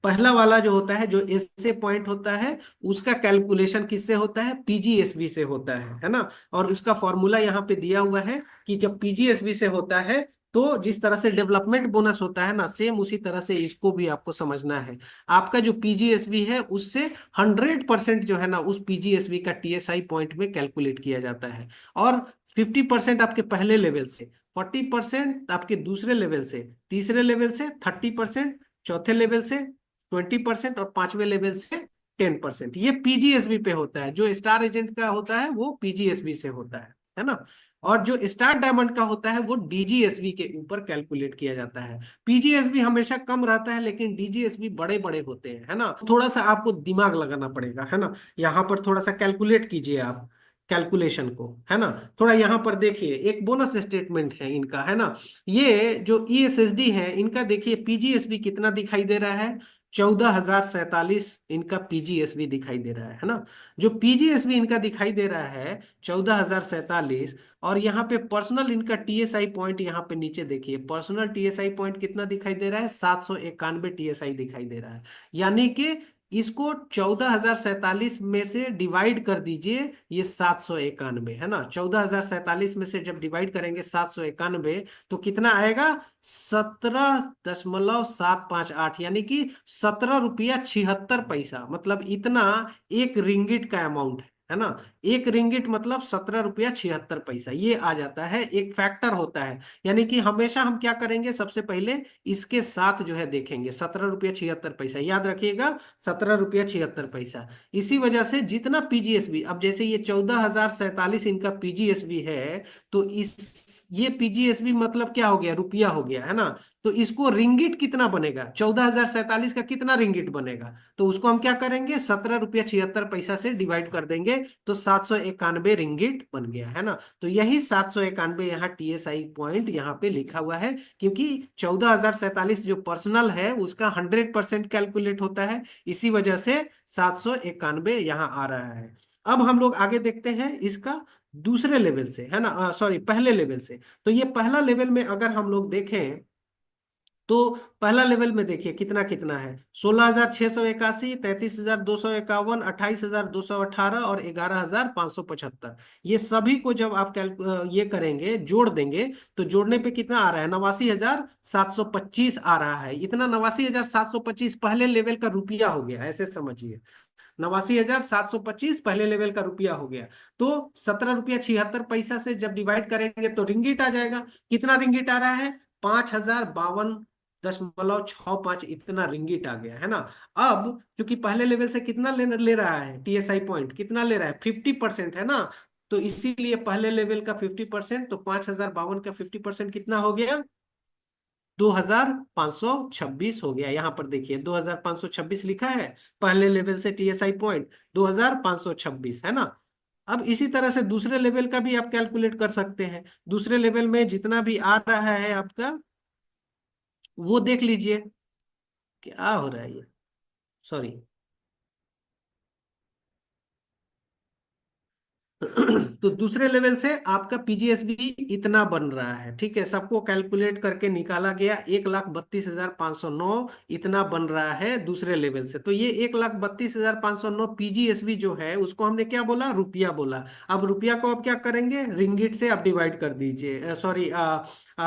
पहला वाला जो होता है, जो एसए पॉइंट होता है, उसका कैलकुलेशन किससे होता है, पीजीएसबी से होता है ना। और उसका फॉर्मूला यहाँ पे दिया हुआ है कि जब पीजीएसबी से होता है तो जिस तरह से डेवलपमेंट बोनस होता है ना, सेम उसी तरह से इसको भी आपको समझना है। आपका जो पीजीएसबी है उससे 100% जो है ना उस पीजीएसबी का टीएसआई पॉइंट में कैलकुलेट किया जाता है। और 50% आपके पहले लेवल से, 40% आपके दूसरे लेवल से, तीसरे लेवल से 30%, चौथे लेवल से 20%, और 5वें लेवल से 10%। ये पीजीएसबी पे होता है। जो स्टार एजेंट का होता है वो पीजीएसबी से होता है ना। और जो स्टार डायमंड का होता है वो डीजीएसबी के ऊपर कैलकुलेट किया जाता है। पीजीएसबी हमेशा कम रहता है लेकिन डीजीएसबी बड़े बड़े होते हैं, है ना। थोड़ा सा आपको दिमाग लगाना पड़ेगा, है ना। यहाँ पर थोड़ा सा कैलकुलेट कीजिए आप कैलकुलेशन को, है ना। थोड़ा यहाँ पर देखिए, एक बोनस स्टेटमेंट है इनका, है ना। ये जो ईएसएसडी है इनका देखिए, पीजीएसबी कितना दिखाई दे रहा है, 14,047 इनका पीजीएसबी दिखाई दे रहा है ना। जो पीजीएसबी इनका दिखाई दे रहा है 14,047। और यहाँ पे पर्सनल इनका टीएसआई पॉइंट, यहाँ पे नीचे देखिए पर्सनल टीएसआई पॉइंट कितना दिखाई दे रहा है, 791 टीएसआई दिखाई दे रहा है। यानी कि इसको 14,047 में से डिवाइड कर दीजिए, ये 791 है ना। 14,047 में से जब डिवाइड करेंगे 791, तो कितना आएगा, 17.758, यानी कि 17 रुपया 76 पैसा, मतलब इतना एक रिंगिट का अमाउंट है ना। एक रिंगिट मतलब 17 रुपया 76 पैसा, ये आ जाता है, एक फैक्टर होता है। यानी कि हमेशा हम क्या करेंगे, सबसे पहले इसके साथ जो है देखेंगे 17 रुपया 76 पैसा, याद रखिएगा 17 रुपया 76 पैसा। इसी वजह से जितना पीजीएसबी, अब जैसे ये 14,047 इनका पीजीएसबी है, तो इस ये पीजीएसबी मतलब क्या हो गया, रुपया हो गया है ना। तो इसको रिंगिट कितना बनेगा, 14,047 का कितना रिंगिट बनेगा, तो उसको हम क्या करेंगे, 17 रुपया 76 पैसा से डिवाइड कर देंगे, तो 791 रिंगिट बन गया है ना। तो यही 791 यहाँ टीएसआई पॉइंट यहाँ पे लिखा हुआ है, क्योंकि 14,047 जो पर्सनल है उसका 100% कैलकुलेट होता है, इसी वजह से 791 यहाँ आ रहा है। अब हम लोग आगे देखते हैं इसका दूसरे लेवल से, है ना, सॉरी पहले लेवल से। तो ये पहला लेवल में अगर हम लोग देखें, तो पहला लेवल में देखिए कितना कितना है, 16,681, 33,251, 28,218 और 11,575। ये सभी को जब आप ये करेंगे, जोड़ देंगे, तो जोड़ने पे कितना आ रहा है, 89,725 आ रहा है। इतना 89,725 पहले लेवल का रुपया हो गया, ऐसे समझिए। 89,725 पहले लेवल का रुपया हो गया। तो 17 रुपया 76 पैसा से जब डिवाइड करेंगे तो रिंगिट आ जाएगा। कितना रिंगिट आ रहा है, 5,052.65, इतना रिंगिट आ गया है ना। अब क्योंकि पहले लेवल से कितना ले रहा है, टीएसआई पॉइंट कितना ले रहा है, 50% है ना। तो इसीलिए पहले लेवल का 50%, तो 5,052 का 50% कितना हो गया, 2,526 हो गया। यहां पर देखिए 2,526 लिखा है, पहले लेवल से टीएसआई पॉइंट 2,526 है ना। अब इसी तरह से दूसरे लेवल का भी आप कैलकुलेट कर सकते हैं। दूसरे लेवल में जितना भी आ रहा है आपका, वो देख लीजिए क्या हो रहा है ये, सॉरी। तो दूसरे लेवल से आपका पीजीएसबी इतना बन रहा है, ठीक है, सबको कैलकुलेट करके निकाला गया, 1,32,509 इतना बन रहा है दूसरे लेवल से। तो ये 1,32,509 पीजीएसबी जो है उसको हमने क्या बोला, रुपया बोला। अब रुपया को अब क्या करेंगे, रिंगिट से आप डिवाइड कर दीजिए, सॉरी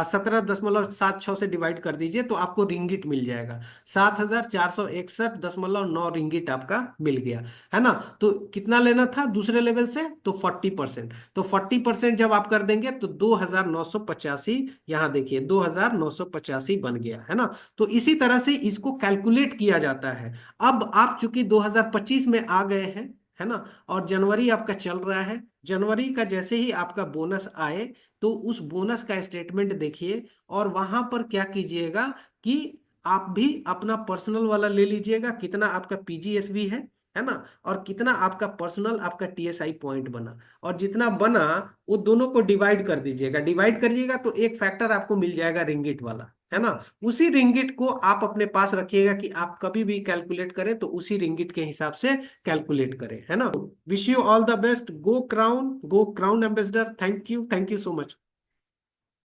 17.76 से डिवाइड कर दीजिए, तो आपको रिंगिट मिल जाएगा, 7,461.9 रिंगिट आपका मिल गया, है ना। तो कितना लेना था दूसरे लेवल से, तो 40%। तो 40% जब आप कर देंगे तो 2,985, यहाँ देखिए 2,985 बन गया है ना। तो इसी तरह से इसको कैलकुलेट किया जाता है। अब आप चूंकि 2025 में आ गए हैं, है ना, और जनवरी आपका चल रहा है, जनवरी का जैसे ही आपका बोनस आए, तो उस बोनस का स्टेटमेंट देखिए, और वहां पर क्या कीजिएगा कि आप भी अपना पर्सनल वाला ले लीजिएगा, कितना आपका पीजीएसबी है ना, और कितना आपका पर्सनल आपका टीएसआई पॉइंट बना, और जितना बना वो दोनों को डिवाइड कर दीजिएगा। डिवाइड करिएगा तो एक फैक्टर आपको मिल जाएगा रिंगिट वाला, है ना। उसी रिंगिट को आप अपने पास रखिएगा कि आप कभी भी कैलकुलेट करें तो उसी रिंगिट के हिसाब से कैलकुलेट करें, है ना। Wish you all the best, go crown, go crown ambassador. Thank you so much.